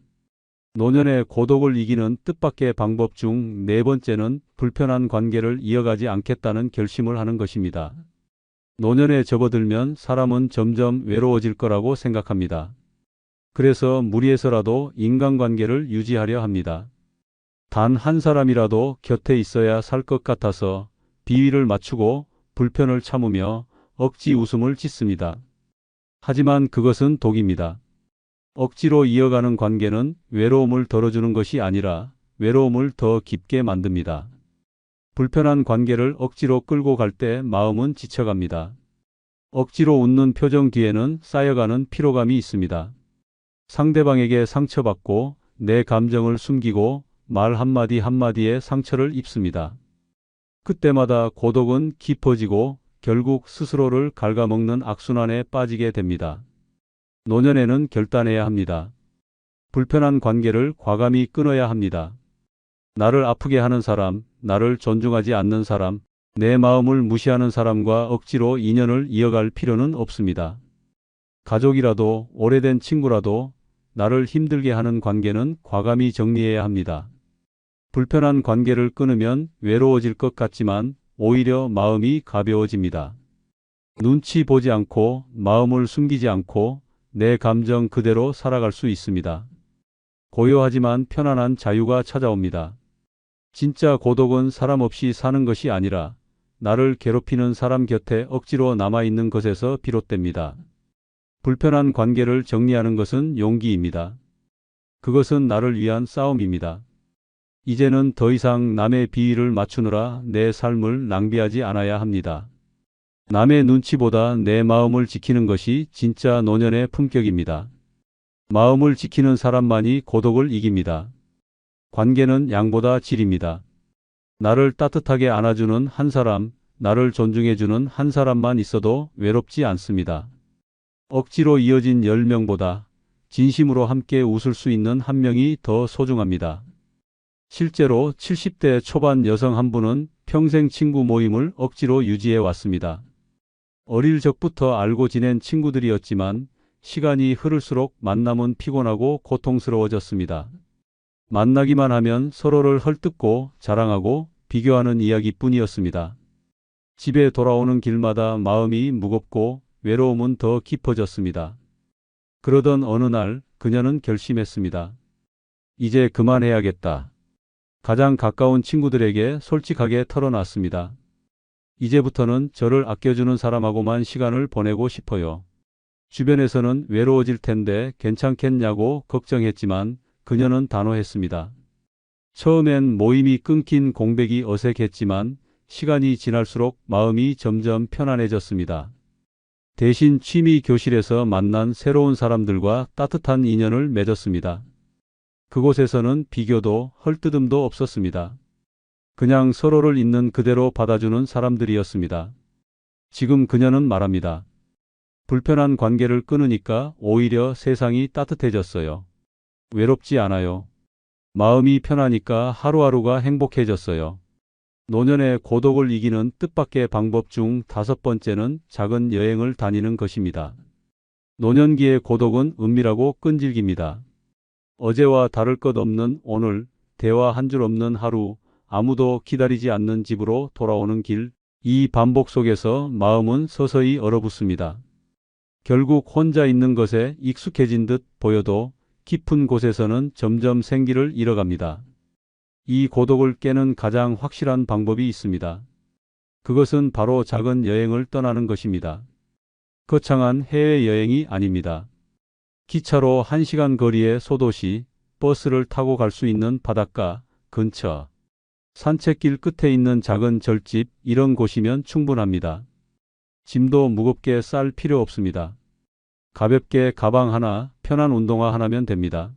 노년의 고독을 이기는 뜻밖의 방법 중 네 번째는 불편한 관계를 이어가지 않겠다는 결심을 하는 것입니다. 노년에 접어들면 사람은 점점 외로워질 거라고 생각합니다. 그래서 무리해서라도 인간관계를 유지하려 합니다. 단 한 사람이라도 곁에 있어야 살 것 같아서 비위를 맞추고 불편을 참으며 억지 웃음을 짓습니다. 하지만 그것은 독입니다. 억지로 이어가는 관계는 외로움을 덜어주는 것이 아니라 외로움을 더 깊게 만듭니다. 불편한 관계를 억지로 끌고 갈 때 마음은 지쳐갑니다. 억지로 웃는 표정 뒤에는 쌓여가는 피로감이 있습니다. 상대방에게 상처받고 내 감정을 숨기고 말 한마디 한마디에 상처를 입습니다. 그때마다 고독은 깊어지고 결국 스스로를 갉아먹는 악순환에 빠지게 됩니다. 노년에는 결단해야 합니다. 불편한 관계를 과감히 끊어야 합니다. 나를 아프게 하는 사람, 나를 존중하지 않는 사람, 내 마음을 무시하는 사람과 억지로 인연을 이어갈 필요는 없습니다. 가족이라도 오래된 친구라도 나를 힘들게 하는 관계는 과감히 정리해야 합니다. 불편한 관계를 끊으면 외로워질 것 같지만 오히려 마음이 가벼워집니다. 눈치 보지 않고 마음을 숨기지 않고 내 감정 그대로 살아갈 수 있습니다. 고요하지만 편안한 자유가 찾아옵니다. 진짜 고독은 사람 없이 사는 것이 아니라 나를 괴롭히는 사람 곁에 억지로 남아있는 것에서 비롯됩니다. 불편한 관계를 정리하는 것은 용기입니다. 그것은 나를 위한 싸움입니다. 이제는 더 이상 남의 비위를 맞추느라 내 삶을 낭비하지 않아야 합니다. 남의 눈치보다 내 마음을 지키는 것이 진짜 노년의 품격입니다. 마음을 지키는 사람만이 고독을 이깁니다. 관계는 양보다 질입니다. 나를 따뜻하게 안아주는 한 사람, 나를 존중해주는 한 사람만 있어도 외롭지 않습니다. 억지로 이어진 10명보다 진심으로 함께 웃을 수 있는 한 명이 더 소중합니다. 실제로 70대 초반 여성 한 분은 평생 친구 모임을 억지로 유지해 왔습니다. 어릴 적부터 알고 지낸 친구들이었지만 시간이 흐를수록 만남은 피곤하고 고통스러워졌습니다. 만나기만 하면 서로를 헐뜯고 자랑하고 비교하는 이야기뿐이었습니다. 집에 돌아오는 길마다 마음이 무겁고 외로움은 더 깊어졌습니다. 그러던 어느 날 그녀는 결심했습니다. 이제 그만해야겠다. 가장 가까운 친구들에게 솔직하게 털어놨습니다. 이제부터는 저를 아껴주는 사람하고만 시간을 보내고 싶어요. 주변에서는 외로워질 텐데 괜찮겠냐고 걱정했지만 그녀는 단호했습니다. 처음엔 모임이 끊긴 공백이 어색했지만 시간이 지날수록 마음이 점점 편안해졌습니다. 대신 취미 교실에서 만난 새로운 사람들과 따뜻한 인연을 맺었습니다. 그곳에서는 비교도 헐뜯음도 없었습니다. 그냥 서로를 있는 그대로 받아주는 사람들이었습니다. 지금 그녀는 말합니다. 불편한 관계를 끊으니까 오히려 세상이 따뜻해졌어요. 외롭지 않아요. 마음이 편하니까 하루하루가 행복해졌어요. 노년의 고독을 이기는 뜻밖의 방법 중 5번째는 작은 여행을 다니는 것입니다. 노년기의 고독은 은밀하고 끈질깁니다. 어제와 다를 것 없는 오늘, 대화 한 줄 없는 하루, 아무도 기다리지 않는 집으로 돌아오는 길, 이 반복 속에서 마음은 서서히 얼어붙습니다. 결국 혼자 있는 것에 익숙해진 듯 보여도 깊은 곳에서는 점점 생기를 잃어갑니다. 이 고독을 깨는 가장 확실한 방법이 있습니다. 그것은 바로 작은 여행을 떠나는 것입니다. 거창한 해외여행이 아닙니다. 기차로 1시간 거리의 소도시, 버스를 타고 갈 수 있는 바닷가 근처, 산책길 끝에 있는 작은 절집, 이런 곳이면 충분합니다. 짐도 무겁게 쌀 필요 없습니다. 가볍게 가방 하나, 편한 운동화 하나면 됩니다.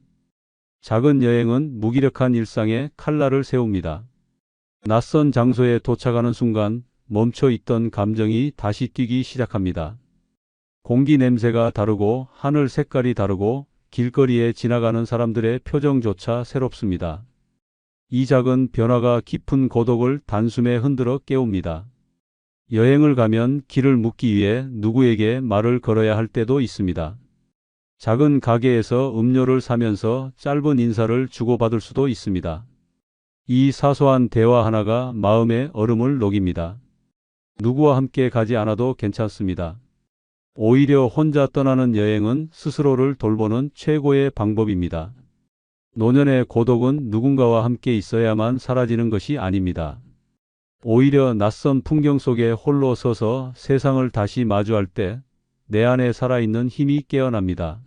작은 여행은 무기력한 일상에 칼날을 세웁니다. 낯선 장소에 도착하는 순간 멈춰 있던 감정이 다시 뛰기 시작합니다. 공기 냄새가 다르고 하늘 색깔이 다르고 길거리에 지나가는 사람들의 표정조차 새롭습니다. 이 작은 변화가 깊은 고독을 단숨에 흔들어 깨웁니다. 여행을 가면 길을 묻기 위해 누구에게 말을 걸어야 할 때도 있습니다. 작은 가게에서 음료를 사면서 짧은 인사를 주고받을 수도 있습니다. 이 사소한 대화 하나가 마음의 얼음을 녹입니다. 누구와 함께 가지 않아도 괜찮습니다. 오히려 혼자 떠나는 여행은 스스로를 돌보는 최고의 방법입니다. 노년의 고독은 누군가와 함께 있어야만 사라지는 것이 아닙니다. 오히려 낯선 풍경 속에 홀로 서서 세상을 다시 마주할 때 내 안에 살아있는 힘이 깨어납니다.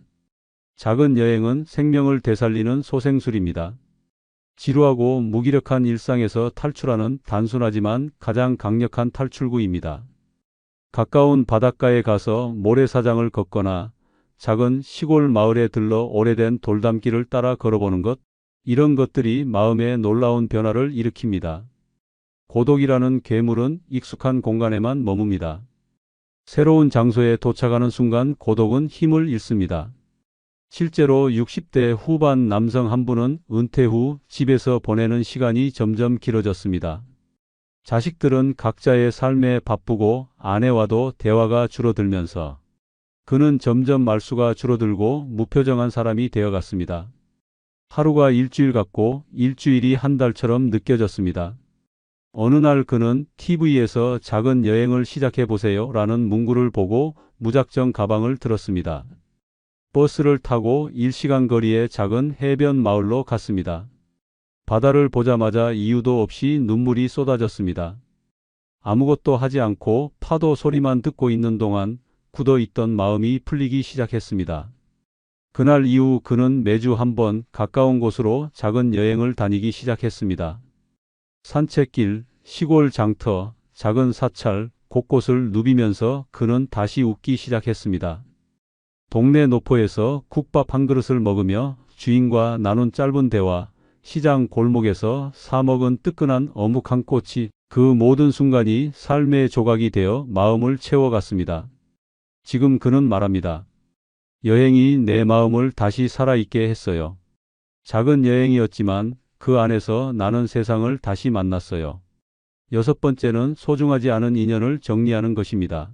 작은 여행은 생명을 되살리는 소생술입니다. 지루하고 무기력한 일상에서 탈출하는 단순하지만 가장 강력한 탈출구입니다. 가까운 바닷가에 가서 모래사장을 걷거나 작은 시골 마을에 들러 오래된 돌담길을 따라 걸어보는 것, 이런 것들이 마음에 놀라운 변화를 일으킵니다. 고독이라는 괴물은 익숙한 공간에만 머뭅니다. 새로운 장소에 도착하는 순간 고독은 힘을 잃습니다. 실제로 60대 후반 남성 한 분은 은퇴 후 집에서 보내는 시간이 점점 길어졌습니다. 자식들은 각자의 삶에 바쁘고 아내와도 대화가 줄어들면서 그는 점점 말수가 줄어들고 무표정한 사람이 되어갔습니다. 하루가 일주일 같고 일주일이 한 달처럼 느껴졌습니다. 어느 날 그는 TV에서 작은 여행을 시작해 보세요 라는 문구를 보고 무작정 가방을 들었습니다. 버스를 타고 1시간 거리의 작은 해변 마을로 갔습니다. 바다를 보자마자 이유도 없이 눈물이 쏟아졌습니다. 아무것도 하지 않고 파도 소리만 듣고 있는 동안 굳어있던 마음이 풀리기 시작했습니다. 그날 이후 그는 매주 한 번 가까운 곳으로 작은 여행을 다니기 시작했습니다. 산책길, 시골 장터, 작은 사찰, 곳곳을 누비면서 그는 다시 웃기 시작했습니다. 동네 노포에서 국밥 한 그릇을 먹으며 주인과 나눈 짧은 대화, 시장 골목에서 사 먹은 뜨끈한 어묵 한 꼬치, 그 모든 순간이 삶의 조각이 되어 마음을 채워갔습니다. 지금 그는 말합니다. 여행이 내 마음을 다시 살아있게 했어요. 작은 여행이었지만 그 안에서 나는 세상을 다시 만났어요. 여섯 번째는 소중하지 않은 인연을 정리하는 것입니다.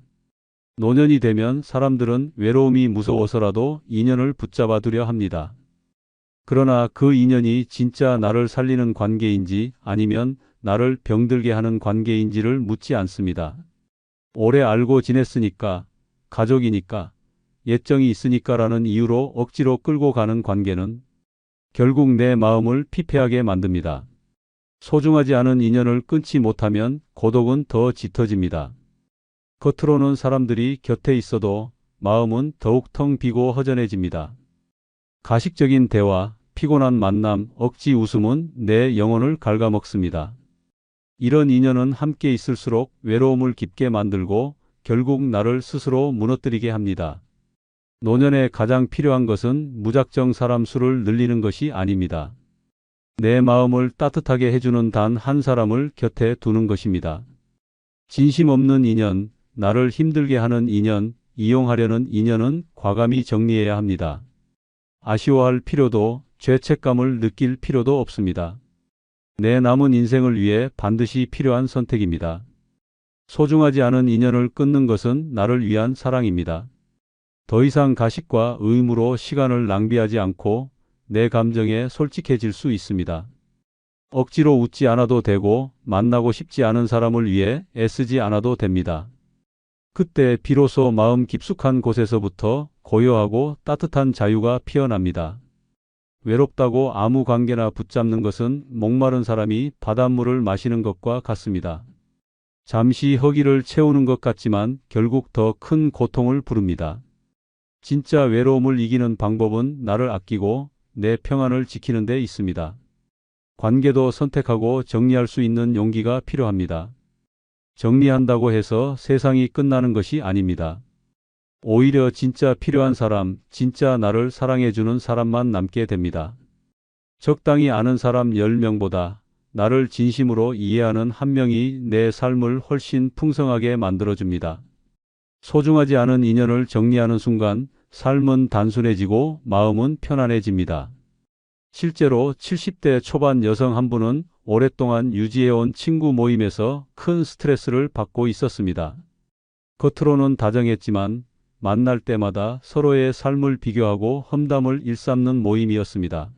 노년이 되면 사람들은 외로움이 무서워서라도 인연을 붙잡아 두려 합니다. 그러나 그 인연이 진짜 나를 살리는 관계인지 아니면 나를 병들게 하는 관계인지를 묻지 않습니다. 오래 알고 지냈으니까, 가족이니까, 예정이 있으니까라는 이유로 억지로 끌고 가는 관계는 결국 내 마음을 피폐하게 만듭니다. 소중하지 않은 인연을 끊지 못하면 고독은 더 짙어집니다. 겉으로는 사람들이 곁에 있어도 마음은 더욱 텅 비고 허전해집니다. 가식적인 대화, 피곤한 만남, 억지 웃음은 내 영혼을 갉아먹습니다. 이런 인연은 함께 있을수록 외로움을 깊게 만들고 결국 나를 스스로 무너뜨리게 합니다. 노년에 가장 필요한 것은 무작정 사람 수를 늘리는 것이 아닙니다. 내 마음을 따뜻하게 해주는 단 한 사람을 곁에 두는 것입니다. 진심 없는 인연, 나를 힘들게 하는 인연, 이용하려는 인연은 과감히 정리해야 합니다. 아쉬워할 필요도 죄책감을 느낄 필요도 없습니다. 내 남은 인생을 위해 반드시 필요한 선택입니다. 소중하지 않은 인연을 끊는 것은 나를 위한 사랑입니다. 더 이상 가식과 의무로 시간을 낭비하지 않고 내 감정에 솔직해질 수 있습니다. 억지로 웃지 않아도 되고 만나고 싶지 않은 사람을 위해 애쓰지 않아도 됩니다. 그때 비로소 마음 깊숙한 곳에서부터 고요하고 따뜻한 자유가 피어납니다. 외롭다고 아무 관계나 붙잡는 것은 목마른 사람이 바닷물을 마시는 것과 같습니다. 잠시 허기를 채우는 것 같지만 결국 더 큰 고통을 부릅니다. 진짜 외로움을 이기는 방법은 나를 아끼고 내 평안을 지키는 데 있습니다. 관계도 선택하고 정리할 수 있는 용기가 필요합니다. 정리한다고 해서 세상이 끝나는 것이 아닙니다. 오히려 진짜 필요한 사람, 진짜 나를 사랑해주는 사람만 남게 됩니다. 적당히 아는 사람 10명보다 나를 진심으로 이해하는 한 명이 내 삶을 훨씬 풍성하게 만들어줍니다. 소중하지 않은 인연을 정리하는 순간 삶은 단순해지고 마음은 편안해집니다. 실제로 70대 초반 여성 한 분은 오랫동안 유지해온 친구 모임에서 큰 스트레스를 받고 있었습니다. 겉으로는 다정했지만 만날 때마다 서로의 삶을 비교하고 험담을 일삼는 모임이었습니다.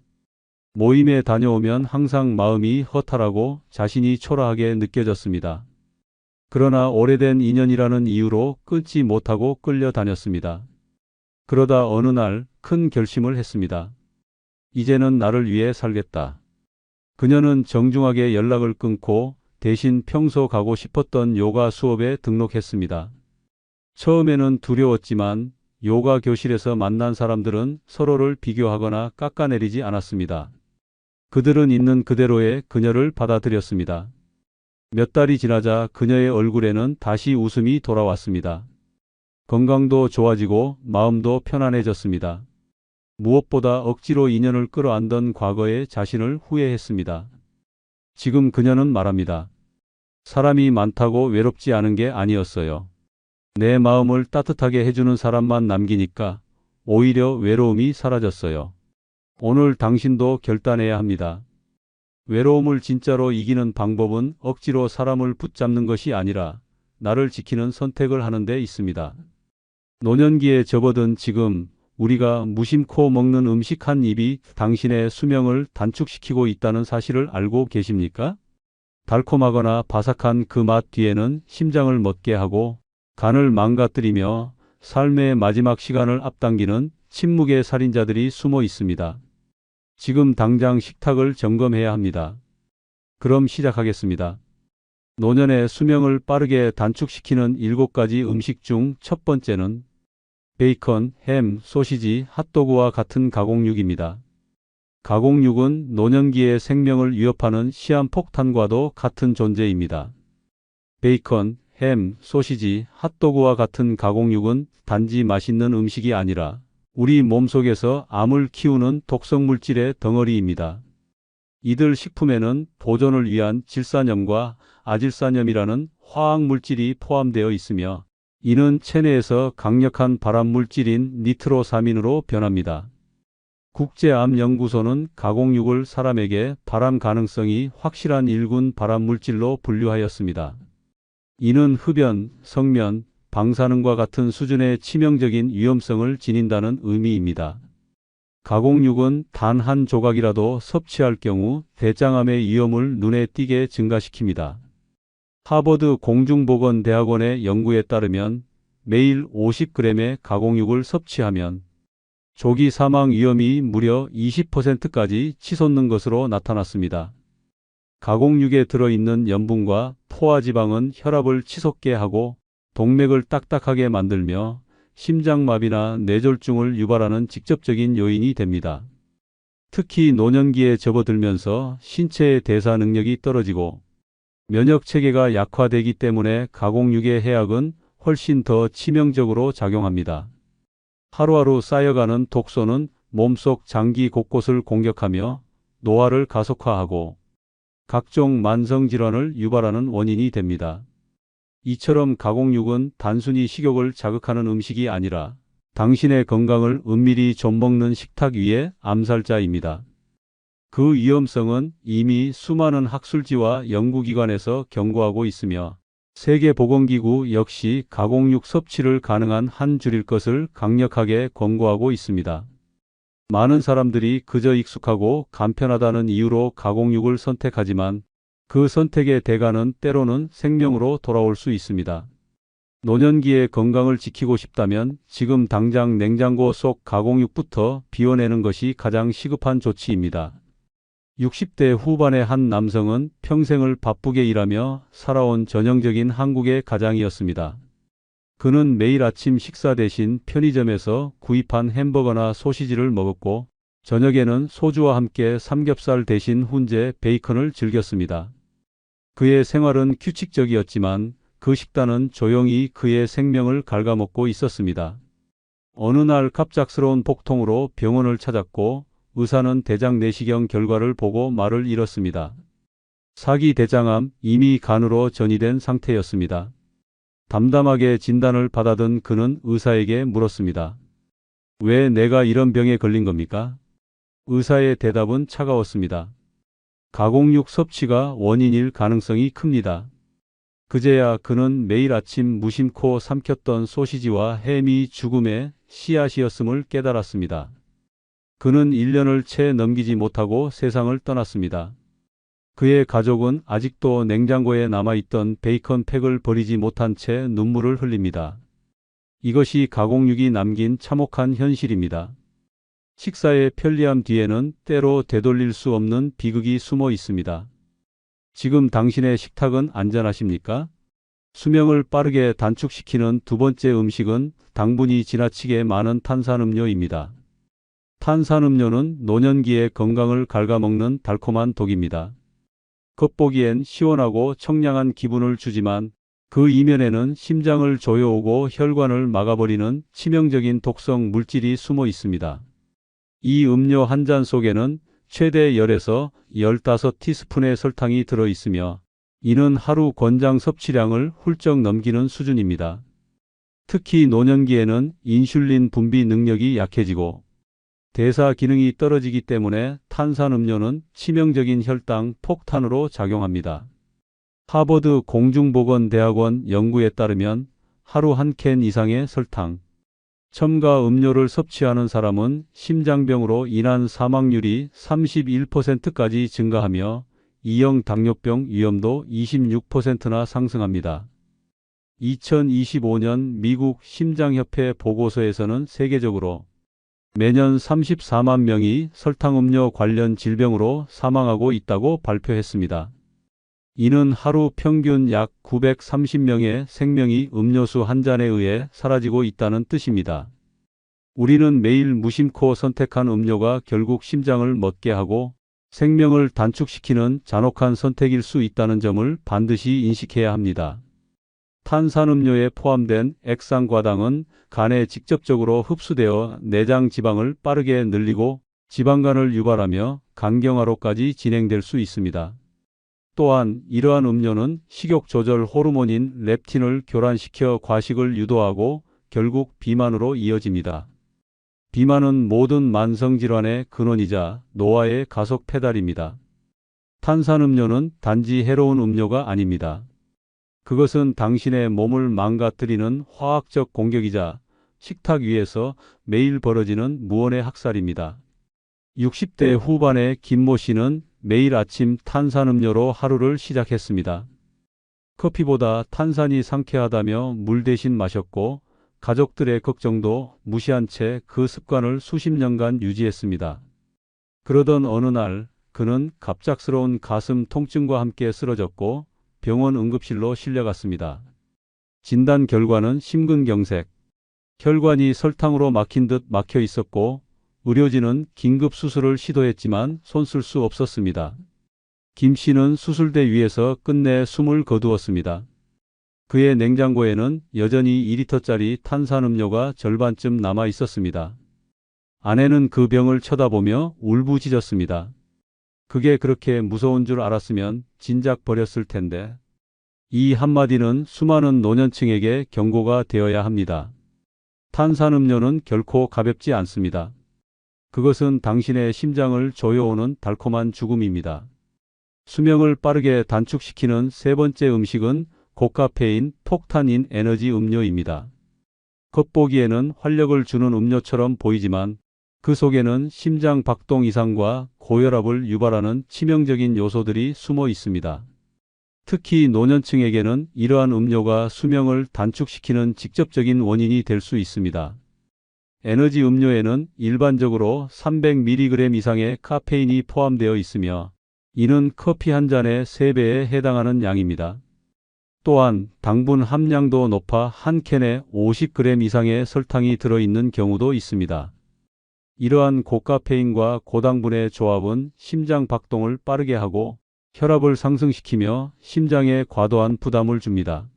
모임에 다녀오면 항상 마음이 허탈하고 자신이 초라하게 느껴졌습니다. 그러나 오래된 인연이라는 이유로 끊지 못하고 끌려다녔습니다. 그러다 어느 날 큰 결심을 했습니다. 이제는 나를 위해 살겠다. 그녀는 정중하게 연락을 끊고 대신 평소 가고 싶었던 요가 수업에 등록했습니다. 처음에는 두려웠지만 요가 교실에서 만난 사람들은 서로를 비교하거나 깎아내리지 않았습니다. 그들은 있는 그대로의 그녀를 받아들였습니다. 몇 달이 지나자 그녀의 얼굴에는 다시 웃음이 돌아왔습니다. 건강도 좋아지고 마음도 편안해졌습니다. 무엇보다 억지로 인연을 끌어안던 과거의 자신을 후회했습니다. 지금 그녀는 말합니다. 사람이 많다고 외롭지 않은 게 아니었어요. 내 마음을 따뜻하게 해주는 사람만 남기니까 오히려 외로움이 사라졌어요. 오늘 당신도 결단해야 합니다. 외로움을 진짜로 이기는 방법은 억지로 사람을 붙잡는 것이 아니라 나를 지키는 선택을 하는 데 있습니다. 노년기에 접어든 지금 우리가 무심코 먹는 음식 한 입이 당신의 수명을 단축시키고 있다는 사실을 알고 계십니까? 달콤하거나 바삭한 그 맛 뒤에는 심장을 멎게 하고 간을 망가뜨리며 삶의 마지막 시간을 앞당기는 침묵의 살인자들이 숨어 있습니다. 지금 당장 식탁을 점검해야 합니다. 그럼 시작하겠습니다. 노년의 수명을 빠르게 단축시키는 7가지 음식 중 첫 번째는 베이컨, 햄, 소시지, 핫도그와 같은 가공육입니다. 가공육은 노년기의 생명을 위협하는 시한폭탄과도 같은 존재입니다. 베이컨, 햄, 소시지, 핫도그와 같은 가공육은 단지 맛있는 음식이 아니라 우리 몸속에서 암을 키우는 독성물질의 덩어리입니다. 이들 식품에는 보존을 위한 질산염과 아질산염이라는 화학물질이 포함되어 있으며 이는 체내에서 강력한 발암물질인 니트로사민으로 변합니다. 국제암연구소는 가공육을 사람에게 발암 가능성이 확실한 1군 발암물질로 분류하였습니다. 이는 흡연, 성면, 방사능과 같은 수준의 치명적인 위험성을 지닌다는 의미입니다. 가공육은 단 한 조각이라도 섭취할 경우 대장암의 위험을 눈에 띄게 증가시킵니다. 하버드 공중보건대학원의 연구에 따르면 매일 50g의 가공육을 섭취하면 조기 사망 위험이 무려 20%까지 치솟는 것으로 나타났습니다. 가공육에 들어있는 염분과 포화지방은 혈압을 치솟게 하고 동맥을 딱딱하게 만들며 심장마비나 뇌졸중을 유발하는 직접적인 요인이 됩니다. 특히 노년기에 접어들면서 신체의 대사 능력이 떨어지고 면역체계가 약화되기 때문에 가공육의 해악은 훨씬 더 치명적으로 작용합니다. 하루하루 쌓여가는 독소는 몸속 장기 곳곳을 공격하며 노화를 가속화하고 각종 만성질환을 유발하는 원인이 됩니다. 이처럼 가공육은 단순히 식욕을 자극하는 음식이 아니라 당신의 건강을 은밀히 좀먹는 식탁 위의 암살자입니다. 그 위험성은 이미 수많은 학술지와 연구기관에서 경고하고 있으며 세계보건기구 역시 가공육 섭취를 가능한 한 줄일 것을 강력하게 권고하고 있습니다. 많은 사람들이 그저 익숙하고 간편하다는 이유로 가공육을 선택하지만 그 선택의 대가는 때로는 생명으로 돌아올 수 있습니다. 노년기의 건강을 지키고 싶다면 지금 당장 냉장고 속 가공육부터 비워내는 것이 가장 시급한 조치입니다. 60대 후반의 한 남성은 평생을 바쁘게 일하며 살아온 전형적인 한국의 가장이었습니다. 그는 매일 아침 식사 대신 편의점에서 구입한 햄버거나 소시지를 먹었고 저녁에는 소주와 함께 삼겹살 대신 훈제 베이컨을 즐겼습니다. 그의 생활은 규칙적이었지만 그 식단은 조용히 그의 생명을 갉아먹고 있었습니다. 어느 날 갑작스러운 복통으로 병원을 찾았고 의사는 대장 내시경 결과를 보고 말을 잃었습니다. 사기 대장암, 이미 간으로 전이된 상태였습니다. 담담하게 진단을 받아든 그는 의사에게 물었습니다. 왜 내가 이런 병에 걸린 겁니까? 의사의 대답은 차가웠습니다. 가공육 섭취가 원인일 가능성이 큽니다. 그제야 그는 매일 아침 무심코 삼켰던 소시지와 햄이 죽음의 씨앗이었음을 깨달았습니다. 그는 1년을 채 넘기지 못하고 세상을 떠났습니다. 그의 가족은 아직도 냉장고에 남아있던 베이컨 팩을 버리지 못한 채 눈물을 흘립니다. 이것이 가공육이 남긴 참혹한 현실입니다. 식사의 편리함 뒤에는 때로 되돌릴 수 없는 비극이 숨어 있습니다. 지금 당신의 식탁은 안전하십니까? 수명을 빠르게 단축시키는 두 번째 음식은 당분이 지나치게 많은 탄산음료입니다. 탄산음료는 노년기의 건강을 갉아먹는 달콤한 독입니다. 겉보기엔 시원하고 청량한 기분을 주지만 그 이면에는 심장을 조여오고 혈관을 막아버리는 치명적인 독성 물질이 숨어 있습니다. 이 음료 한 잔 속에는 최대 10에서 15티스푼의 설탕이 들어 있으며 이는 하루 권장 섭취량을 훌쩍 넘기는 수준입니다. 특히 노년기에는 인슐린 분비 능력이 약해지고 대사 기능이 떨어지기 때문에 탄산음료는 치명적인 혈당 폭탄으로 작용합니다. 하버드 공중보건대학원 연구에 따르면 하루 한 캔 이상의 설탕, 첨가 음료를 섭취하는 사람은 심장병으로 인한 사망률이 31%까지 증가하며 2형 당뇨병 위험도 26%나 상승합니다. 2025년 미국 심장협회 보고서에서는 세계적으로 매년 34만 명이 설탕음료 관련 질병으로 사망하고 있다고 발표했습니다. 이는 하루 평균 약 930명의 생명이 음료수 한 잔에 의해 사라지고 있다는 뜻입니다. 우리는 매일 무심코 선택한 음료가 결국 심장을 멎게 하고 생명을 단축시키는 잔혹한 선택일 수 있다는 점을 반드시 인식해야 합니다. 탄산음료에 포함된 액상과당은 간에 직접적으로 흡수되어 내장 지방을 빠르게 늘리고 지방간을 유발하며 간경화로까지 진행될 수 있습니다. 또한 이러한 음료는 식욕 조절 호르몬인 렙틴을 교란시켜 과식을 유도하고 결국 비만으로 이어집니다. 비만은 모든 만성질환의 근원이자 노화의 가속 페달입니다. 탄산음료는 단지 해로운 음료가 아닙니다. 그것은 당신의 몸을 망가뜨리는 화학적 공격이자 식탁 위에서 매일 벌어지는 무언의 학살입니다. 60대 후반의 김모 씨는 매일 아침 탄산음료로 하루를 시작했습니다. 커피보다 탄산이 상쾌하다며 물 대신 마셨고 가족들의 걱정도 무시한 채 그 습관을 수십 년간 유지했습니다. 그러던 어느 날 그는 갑작스러운 가슴 통증과 함께 쓰러졌고 병원 응급실로 실려갔습니다. 진단 결과는 심근경색, 혈관이 설탕으로 막힌 듯 막혀 있었고 의료진은 긴급 수술을 시도했지만 손쓸 수 없었습니다. 김 씨는 수술대 위에서 끝내 숨을 거두었습니다. 그의 냉장고에는 여전히 2리터짜리 탄산음료가 절반쯤 남아 있었습니다. 아내는 그 병을 쳐다보며 울부짖었습니다. 그게 그렇게 무서운 줄 알았으면 진작 버렸을 텐데. 이 한마디는 수많은 노년층에게 경고가 되어야 합니다. 탄산음료는 결코 가볍지 않습니다. 그것은 당신의 심장을 조여오는 달콤한 죽음입니다. 수명을 빠르게 단축시키는 세 번째 음식은 고카페인 폭탄인 에너지 음료입니다. 겉보기에는 활력을 주는 음료처럼 보이지만 그 속에는 심장 박동 이상과 고혈압을 유발하는 치명적인 요소들이 숨어 있습니다. 특히 노년층에게는 이러한 음료가 수명을 단축시키는 직접적인 원인이 될 수 있습니다. 에너지 음료에는 일반적으로 300mg 이상의 카페인이 포함되어 있으며 이는 커피 한 잔의 3배에 해당하는 양입니다. 또한 당분 함량도 높아 한 캔에 50g 이상의 설탕이 들어있는 경우도 있습니다. 이러한 고카페인과 고당분의 조합은 심장 박동을 빠르게 하고 혈압을 상승시키며 심장에 과도한 부담을 줍니다.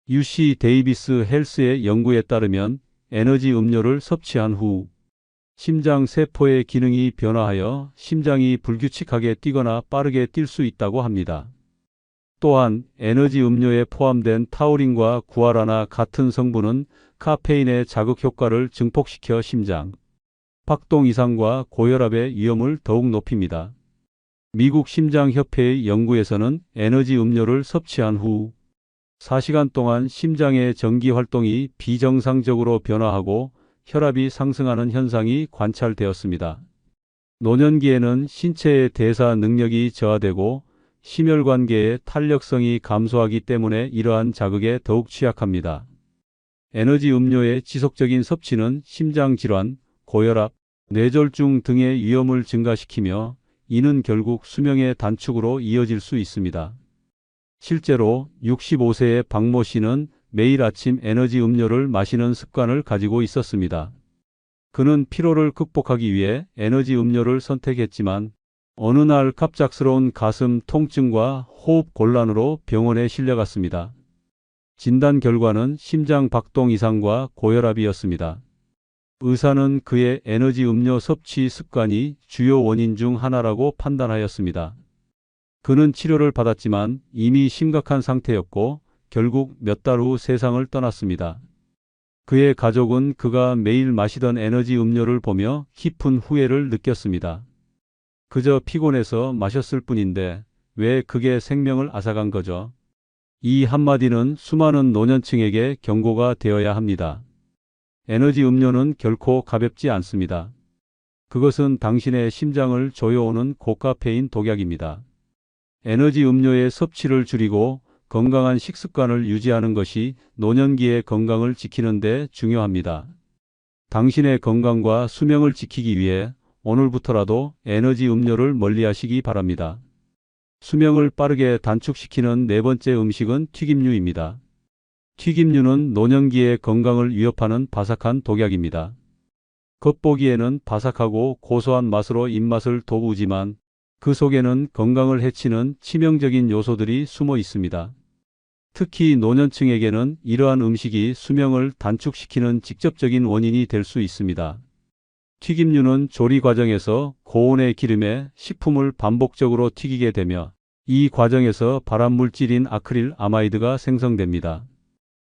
UC 데이비스 헬스의 연구에 따르면 에너지 음료를 섭취한 후 심장 세포의 기능이 변화하여 심장이 불규칙하게 뛰거나 빠르게 뛸 수 있다고 합니다. 또한 에너지 음료에 포함된 타우린과 구아라나 같은 성분은 카페인의 자극 효과를 증폭시켜 심장 박동 이상과 고혈압의 위험을 더욱 높입니다. 미국 심장협회의 연구에서는 에너지 음료를 섭취한 후 4시간 동안 심장의 전기 활동이 비정상적으로 변화하고 혈압이 상승하는 현상이 관찰되었습니다. 노년기에는 신체의 대사 능력이 저하되고 심혈관계의 탄력성이 감소하기 때문에 이러한 자극에 더욱 취약합니다. 에너지 음료의 지속적인 섭취는 심장질환, 고혈압, 뇌졸중 등의 위험을 증가시키며 이는 결국 수명의 단축으로 이어질 수 있습니다. 실제로 65세의 박모 씨는 매일 아침 에너지 음료를 마시는 습관을 가지고 있었습니다. 그는 피로를 극복하기 위해 에너지 음료를 선택했지만 어느 날 갑작스러운 가슴 통증과 호흡 곤란으로 병원에 실려갔습니다. 진단 결과는 심장 박동 이상과 고혈압이었습니다. 의사는 그의 에너지 음료 섭취 습관이 주요 원인 중 하나라고 판단하였습니다. 그는 치료를 받았지만 이미 심각한 상태였고 결국 몇 달 후 세상을 떠났습니다. 그의 가족은 그가 매일 마시던 에너지 음료를 보며 깊은 후회를 느꼈습니다. 그저 피곤해서 마셨을 뿐인데 왜 그게 생명을 앗아간 거죠? 이 한마디는 수많은 노년층에게 경고가 되어야 합니다. 에너지 음료는 결코 가볍지 않습니다. 그것은 당신의 심장을 조여오는 고카페인 독약입니다. 에너지 음료의 섭취를 줄이고 건강한 식습관을 유지하는 것이 노년기의 건강을 지키는 데 중요합니다. 당신의 건강과 수명을 지키기 위해 오늘부터라도 에너지 음료를 멀리하시기 바랍니다. 수명을 빠르게 단축시키는 네 번째 음식은 튀김류입니다. 튀김류는 노년기의 건강을 위협하는 바삭한 독약입니다. 겉보기에는 바삭하고 고소한 맛으로 입맛을 돋우지만 그 속에는 건강을 해치는 치명적인 요소들이 숨어 있습니다. 특히 노년층에게는 이러한 음식이 수명을 단축시키는 직접적인 원인이 될 수 있습니다. 튀김류는 조리 과정에서 고온의 기름에 식품을 반복적으로 튀기게 되며 이 과정에서 발암물질인 아크릴 아마이드가 생성됩니다.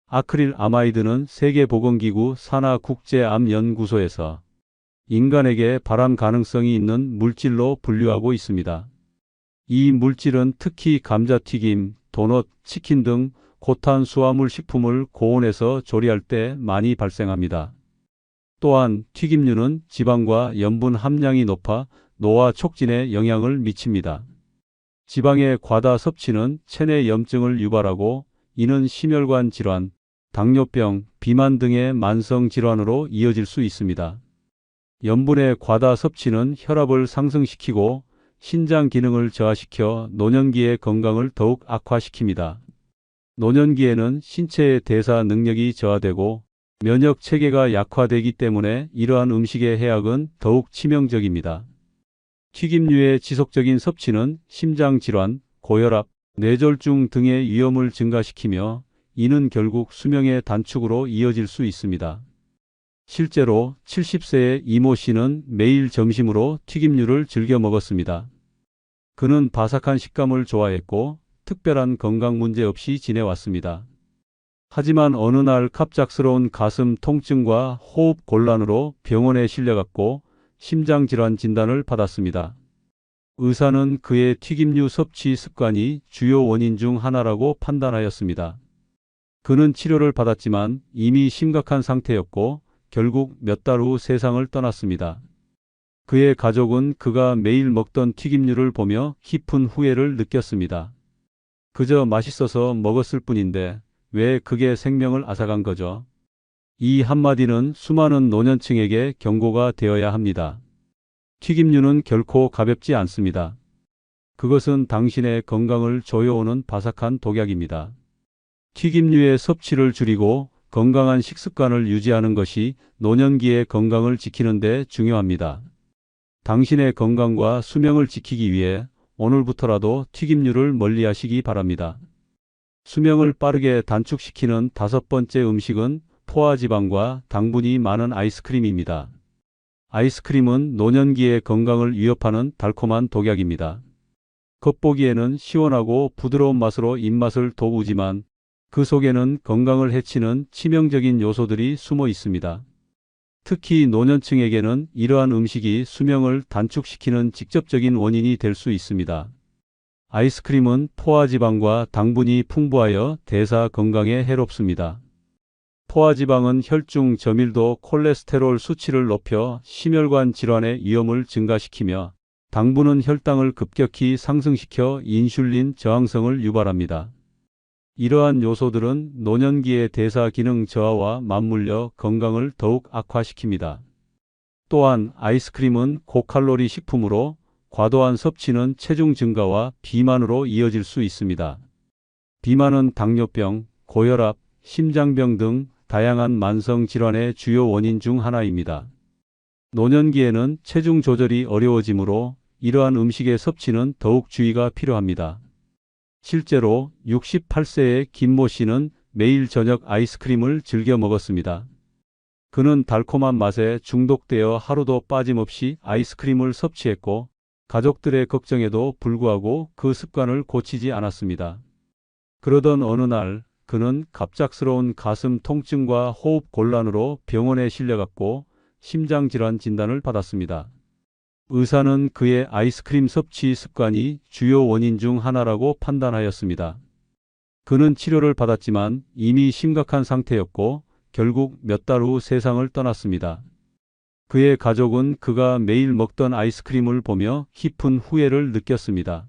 아크릴 아마이드는 세계보건기구 산하국제암연구소에서 인간에게 발암 가능성이 있는 물질로 분류하고 있습니다. 이 물질은 특히 감자튀김, 도넛, 치킨 등 고탄수화물 식품을 고온에서 조리할 때 많이 발생합니다. 또한 튀김류는 지방과 염분 함량이 높아 노화 촉진에 영향을 미칩니다. 지방의 과다 섭취는 체내 염증을 유발하고 이는 심혈관 질환, 당뇨병, 비만 등의 만성 질환으로 이어질 수 있습니다. 염분의 과다 섭취는 혈압을 상승시키고 신장 기능을 저하시켜 노년기의 건강을 더욱 악화시킵니다. 노년기에는 신체의 대사 능력이 저하되고 면역 체계가 약화되기 때문에 이러한 음식의 해악은 더욱 치명적입니다. 튀김류의 지속적인 섭취는 심장 질환, 고혈압, 뇌졸중 등의 위험을 증가시키며 이는 결국 수명의 단축으로 이어질 수 있습니다. 실제로 70세의 이모 씨는 매일 점심으로 튀김류를 즐겨 먹었습니다. 그는 바삭한 식감을 좋아했고 특별한 건강 문제 없이 지내왔습니다. 하지만 어느 날 갑작스러운 가슴 통증과 호흡 곤란으로 병원에 실려갔고 심장질환 진단을 받았습니다. 의사는 그의 튀김류 섭취 습관이 주요 원인 중 하나라고 판단하였습니다. 그는 치료를 받았지만 이미 심각한 상태였고 결국 몇 달 후 세상을 떠났습니다. 그의 가족은 그가 매일 먹던 튀김류를 보며 깊은 후회를 느꼈습니다. 그저 맛있어서 먹었을 뿐인데 왜 그게 생명을 앗아간 거죠? 이 한마디는 수많은 노년층에게 경고가 되어야 합니다. 튀김류는 결코 가볍지 않습니다. 그것은 당신의 건강을 조여오는 바삭한 독약입니다. 튀김류의 섭취를 줄이고 건강한 식습관을 유지하는 것이 노년기의 건강을 지키는 데 중요합니다. 당신의 건강과 수명을 지키기 위해 오늘부터라도 튀김류를 멀리하시기 바랍니다. 수명을 빠르게 단축시키는 다섯 번째 음식은 포화지방과 당분이 많은 아이스크림입니다. 아이스크림은 노년기의 건강을 위협하는 달콤한 독약입니다. 겉보기에는 시원하고 부드러운 맛으로 입맛을 돋우지만 그 속에는 건강을 해치는 치명적인 요소들이 숨어 있습니다. 특히 노년층에게는 이러한 음식이 수명을 단축시키는 직접적인 원인이 될 수 있습니다. 아이스크림은 포화지방과 당분이 풍부하여 대사 건강에 해롭습니다. 포화지방은 혈중 저밀도 콜레스테롤 수치를 높여 심혈관 질환의 위험을 증가시키며 당분은 혈당을 급격히 상승시켜 인슐린 저항성을 유발합니다. 이러한 요소들은 노년기의 대사 기능 저하와 맞물려 건강을 더욱 악화시킵니다. 또한 아이스크림은 고칼로리 식품으로 과도한 섭취는 체중 증가와 비만으로 이어질 수 있습니다. 비만은 당뇨병, 고혈압, 심장병 등 다양한 만성 질환의 주요 원인 중 하나입니다. 노년기에는 체중 조절이 어려워지므로 이러한 음식의 섭취는 더욱 주의가 필요합니다. 실제로 68세의 김모 씨는 매일 저녁 아이스크림을 즐겨 먹었습니다. 그는 달콤한 맛에 중독되어 하루도 빠짐없이 아이스크림을 섭취했고 가족들의 걱정에도 불구하고 그 습관을 고치지 않았습니다. 그러던 어느 날 그는 갑작스러운 가슴 통증과 호흡 곤란으로 병원에 실려갔고 심장질환 진단을 받았습니다. 의사는 그의 아이스크림 섭취 습관이 주요 원인 중 하나라고 판단하였습니다. 그는 치료를 받았지만 이미 심각한 상태였고 결국 몇 달 후 세상을 떠났습니다. 그의 가족은 그가 매일 먹던 아이스크림을 보며 깊은 후회를 느꼈습니다.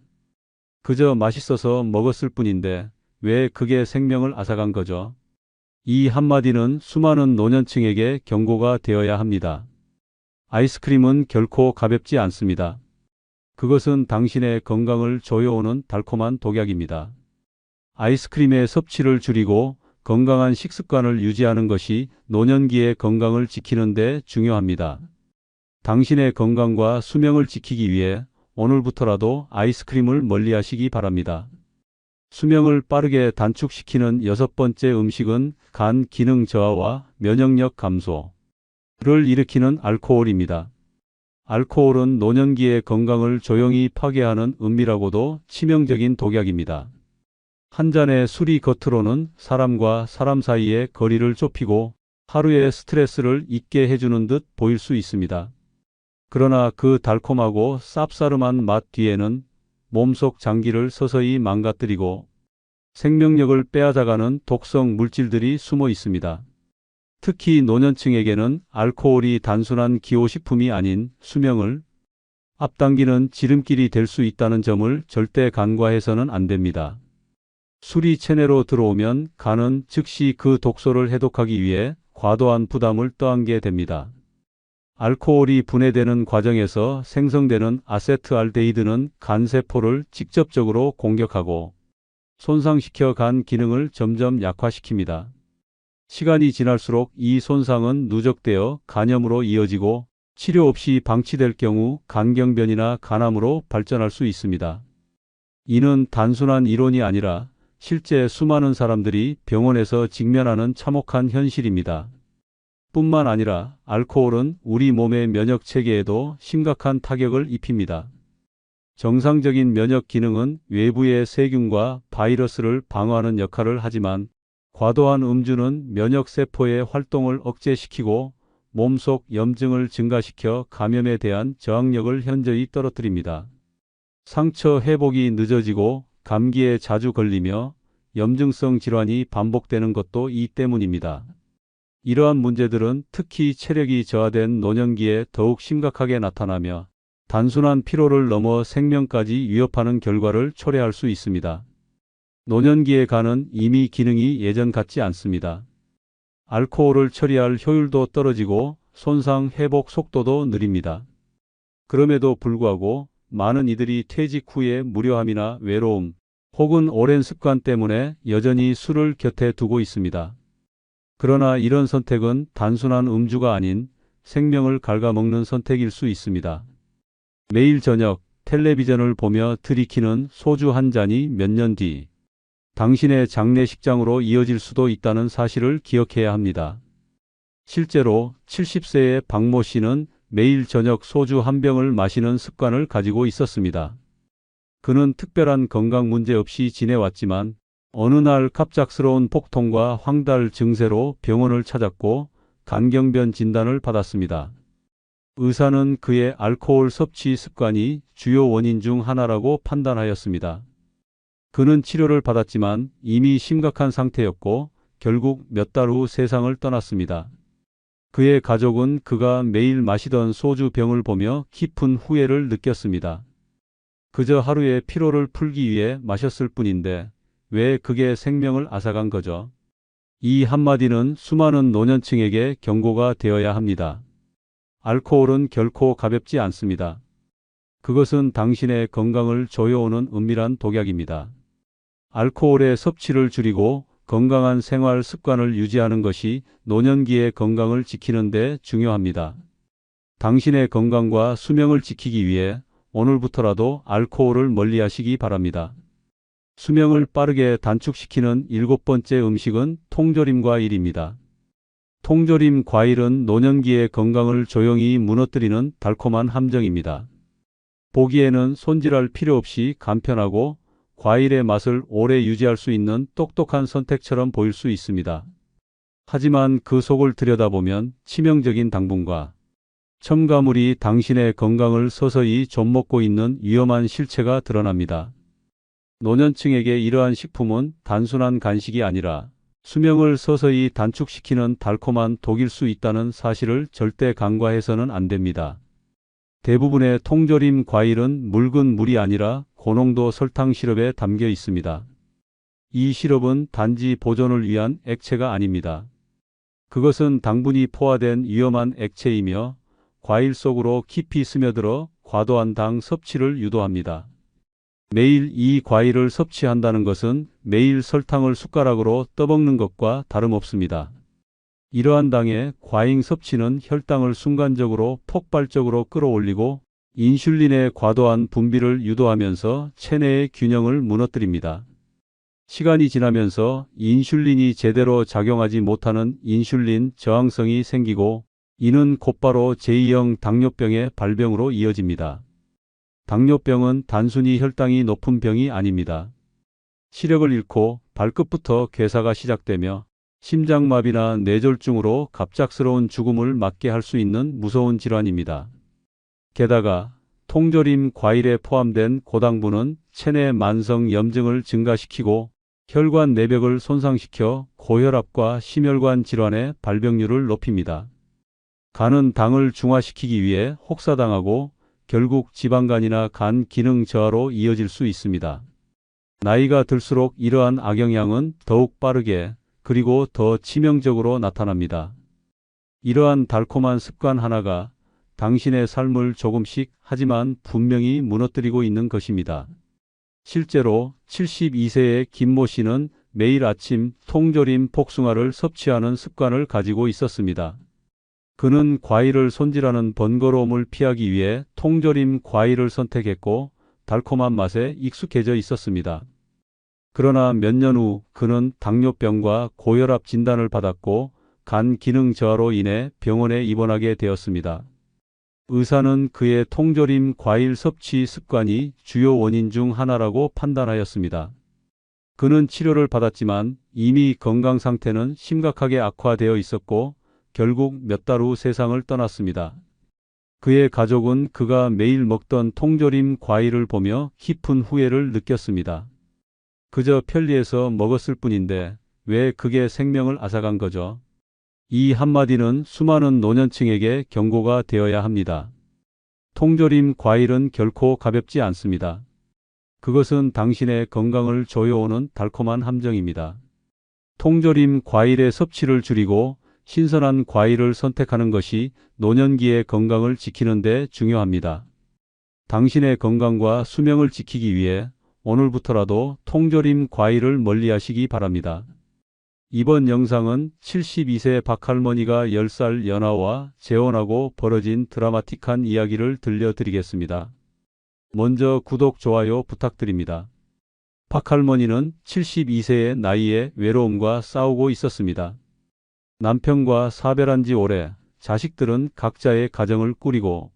그저 맛있어서 먹었을 뿐인데 왜 그게 생명을 앗아간 거죠? 이 한마디는 수많은 노년층에게 경고가 되어야 합니다. 아이스크림은 결코 가볍지 않습니다. 그것은 당신의 건강을 조여오는 달콤한 독약입니다. 아이스크림의 섭취를 줄이고 건강한 식습관을 유지하는 것이 노년기의 건강을 지키는 데 중요합니다. 당신의 건강과 수명을 지키기 위해 오늘부터라도 아이스크림을 멀리하시기 바랍니다. 수명을 빠르게 단축시키는 6번째 음식은 간 기능 저하와 면역력 감소를 일으키는 알코올입니다. 알코올은 노년기의 건강을 조용히 파괴하는 은밀하고도 치명적인 독약입니다. 한 잔의 술이 겉으로는 사람과 사람 사이의 거리를 좁히고 하루의 스트레스를 잊게 해주는 듯 보일 수 있습니다. 그러나 그 달콤하고 쌉싸름한 맛 뒤에는 몸속 장기를 서서히 망가뜨리고 생명력을 빼앗아가는 독성 물질들이 숨어 있습니다. 특히 노년층에게는 알코올이 단순한 기호식품이 아닌 수명을 앞당기는 지름길이 될 수 있다는 점을 절대 간과해서는 안 됩니다. 술이 체내로 들어오면 간은 즉시 그 독소를 해독하기 위해 과도한 부담을 떠안게 됩니다. 알코올이 분해되는 과정에서 생성되는 아세트알데히드는 간 세포를 직접적으로 공격하고 손상시켜 간 기능을 점점 약화시킵니다. 시간이 지날수록 이 손상은 누적되어 간염으로 이어지고 치료 없이 방치될 경우 간경변이나 간암으로 발전할 수 있습니다. 이는 단순한 이론이 아니라 실제 수많은 사람들이 병원에서 직면하는 참혹한 현실입니다. 뿐만 아니라 알코올은 우리 몸의 면역 체계에도 심각한 타격을 입힙니다. 정상적인 면역 기능은 외부의 세균과 바이러스를 방어하는 역할을 하지만 과도한 음주는 면역 세포의 활동을 억제시키고 몸속 염증을 증가시켜 감염에 대한 저항력을 현저히 떨어뜨립니다. 상처 회복이 늦어지고 감기에 자주 걸리며 염증성 질환이 반복되는 것도 이 때문입니다. 이러한 문제들은 특히 체력이 저하된 노년기에 더욱 심각하게 나타나며 단순한 피로를 넘어 생명까지 위협하는 결과를 초래할 수 있습니다. 노년기의 간은 이미 기능이 예전 같지 않습니다. 알코올을 처리할 효율도 떨어지고 손상 회복 속도도 느립니다. 그럼에도 불구하고 많은 이들이 퇴직 후에 무료함이나 외로움 혹은 오랜 습관 때문에 여전히 술을 곁에 두고 있습니다. 그러나 이런 선택은 단순한 음주가 아닌 생명을 갉아먹는 선택일 수 있습니다. 매일 저녁 텔레비전을 보며 들이키는 소주 한 잔이 몇 년 뒤 당신의 장례식장으로 이어질 수도 있다는 사실을 기억해야 합니다. 실제로 70세의 박모 씨는 매일 저녁 소주 한 병을 마시는 습관을 가지고 있었습니다. 그는 특별한 건강 문제 없이 지내왔지만 어느 날 갑작스러운 복통과 황달 증세로 병원을 찾았고 간경변 진단을 받았습니다. 의사는 그의 알코올 섭취 습관이 주요 원인 중 하나라고 판단하였습니다. 그는 치료를 받았지만 이미 심각한 상태였고 결국 몇 달 후 세상을 떠났습니다. 그의 가족은 그가 매일 마시던 소주 병을 보며 깊은 후회를 느꼈습니다. 그저 하루의 피로를 풀기 위해 마셨을 뿐인데 왜 그게 생명을 앗아간 거죠? 이 한마디는 수많은 노년층에게 경고가 되어야 합니다. 알코올은 결코 가볍지 않습니다. 그것은 당신의 건강을 조여오는 은밀한 독약입니다. 알코올의 섭취를 줄이고 건강한 생활 습관을 유지하는 것이 노년기의 건강을 지키는 데 중요합니다. 당신의 건강과 수명을 지키기 위해 오늘부터라도 알코올을 멀리하시기 바랍니다. 수명을 빠르게 단축시키는 7번째 음식은 통조림과 과일입니다. 통조림 과일은 노년기의 건강을 조용히 무너뜨리는 달콤한 함정입니다. 보기에는 손질할 필요 없이 간편하고 과일의 맛을 오래 유지할 수 있는 똑똑한 선택처럼 보일 수 있습니다. 하지만 그 속을 들여다보면 치명적인 당분과 첨가물이 당신의 건강을 서서히 좀먹고 있는 위험한 실체가 드러납니다. 노년층에게 이러한 식품은 단순한 간식이 아니라 수명을 서서히 단축시키는 달콤한 독일 수 있다는 사실을 절대 간과해서는 안 됩니다. 대부분의 통조림 과일은 묽은 물이 아니라 고농도 설탕 시럽에 담겨 있습니다. 이 시럽은 단지 보존을 위한 액체가 아닙니다. 그것은 당분이 포화된 위험한 액체이며 과일 속으로 깊이 스며들어 과도한 당 섭취를 유도합니다. 매일 이 과일을 섭취한다는 것은 매일 설탕을 숟가락으로 떠먹는 것과 다름없습니다. 이러한 당의 과잉 섭취는 혈당을 순간적으로 폭발적으로 끌어올리고 인슐린의 과도한 분비를 유도하면서 체내의 균형을 무너뜨립니다. 시간이 지나면서 인슐린이 제대로 작용하지 못하는 인슐린 저항성이 생기고 이는 곧바로 제2형 당뇨병의 발병으로 이어집니다. 당뇨병은 단순히 혈당이 높은 병이 아닙니다. 시력을 잃고 발끝부터 괴사가 시작되며 심장마비나 뇌졸중으로 갑작스러운 죽음을 맞게 할 수 있는 무서운 질환입니다. 게다가 통조림 과일에 포함된 고당분은 체내 만성 염증을 증가시키고 혈관 내벽을 손상시켜 고혈압과 심혈관 질환의 발병률을 높입니다. 간은 당을 중화시키기 위해 혹사당하고 결국 지방간이나 간 기능 저하로 이어질 수 있습니다. 나이가 들수록 이러한 악영향은 더욱 빠르게 그리고 더 치명적으로 나타납니다. 이러한 달콤한 습관 하나가 당신의 삶을 조금씩 하지만 분명히 무너뜨리고 있는 것입니다. 실제로 72세의 김모 씨는 매일 아침 통조림 복숭아를 섭취하는 습관을 가지고 있었습니다. 그는 과일을 손질하는 번거로움을 피하기 위해 통조림 과일을 선택했고 달콤한 맛에 익숙해져 있었습니다. 그러나 몇 년 후 그는 당뇨병과 고혈압 진단을 받았고 간 기능 저하로 인해 병원에 입원하게 되었습니다. 의사는 그의 통조림 과일 섭취 습관이 주요 원인 중 하나라고 판단하였습니다. 그는 치료를 받았지만 이미 건강 상태는 심각하게 악화되어 있었고 결국 몇 달 후 세상을 떠났습니다. 그의 가족은 그가 매일 먹던 통조림 과일을 보며 깊은 후회를 느꼈습니다. 그저 편리해서 먹었을 뿐인데 왜 그게 생명을 앗아간 거죠? 이 한마디는 수많은 노년층에게 경고가 되어야 합니다. 통조림 과일은 결코 가볍지 않습니다. 그것은 당신의 건강을 조여오는 달콤한 함정입니다. 통조림 과일의 섭취를 줄이고 신선한 과일을 선택하는 것이 노년기의 건강을 지키는 데 중요합니다. 당신의 건강과 수명을 지키기 위해 오늘부터라도 통조림 과일을 멀리하시기 바랍니다. 이번 영상은 72세 박할머니가 10살 연하와 재혼하고 벌어진 드라마틱한 이야기를 들려드리겠습니다. 먼저 구독, 좋아요 부탁드립니다. 박할머니는 72세의 나이에 외로움과 싸우고 있었습니다. 남편과 사별한 지 오래, 자식들은 각자의 가정을 꾸리고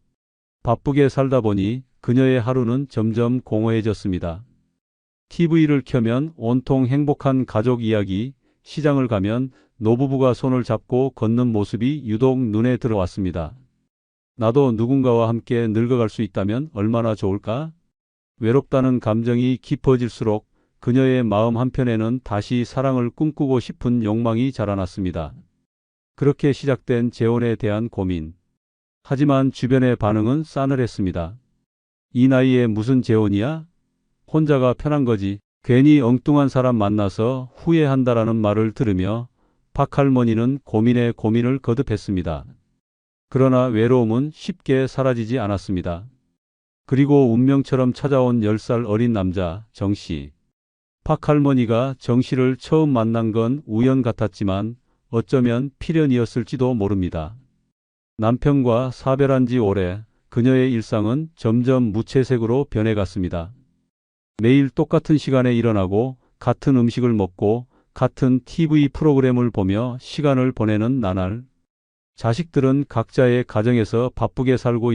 바쁘게 살다 보니 그녀의 하루는 점점 공허해졌습니다. TV를 켜면 온통 행복한 가족 이야기, 시장을 가면 노부부가 손을 잡고 걷는 모습이 유독 눈에 들어왔습니다. 나도 누군가와 함께 늙어갈 수 있다면 얼마나 좋을까? 외롭다는 감정이 깊어질수록 그녀의 마음 한편에는 다시 사랑을 꿈꾸고 싶은 욕망이 자라났습니다. 그렇게 시작된 재혼에 대한 고민. 하지만 주변의 반응은 싸늘했습니다. 이 나이에 무슨 재혼이야? 혼자가 편한 거지. 괜히 엉뚱한 사람 만나서 후회한다라는 말을 들으며 박할머니는 고민에 고민을 거듭했습니다. 그러나 외로움은 쉽게 사라지지 않았습니다. 그리고 운명처럼 찾아온 10살 어린 남자 정씨. 박할머니가 정씨를 처음 만난 건 우연 같았지만 어쩌면 필연이었을지도 모릅니다. 남편과 사별한 지 오래 그녀의 일상은 점점 무채색으로 변해갔습니다. 매일 똑같은 시간에 일어나고 같은 음식을 먹고 같은 TV 프로그램을 보며 시간을 보내는 나날. 자식들은 각자의 가정에서 바쁘게 살고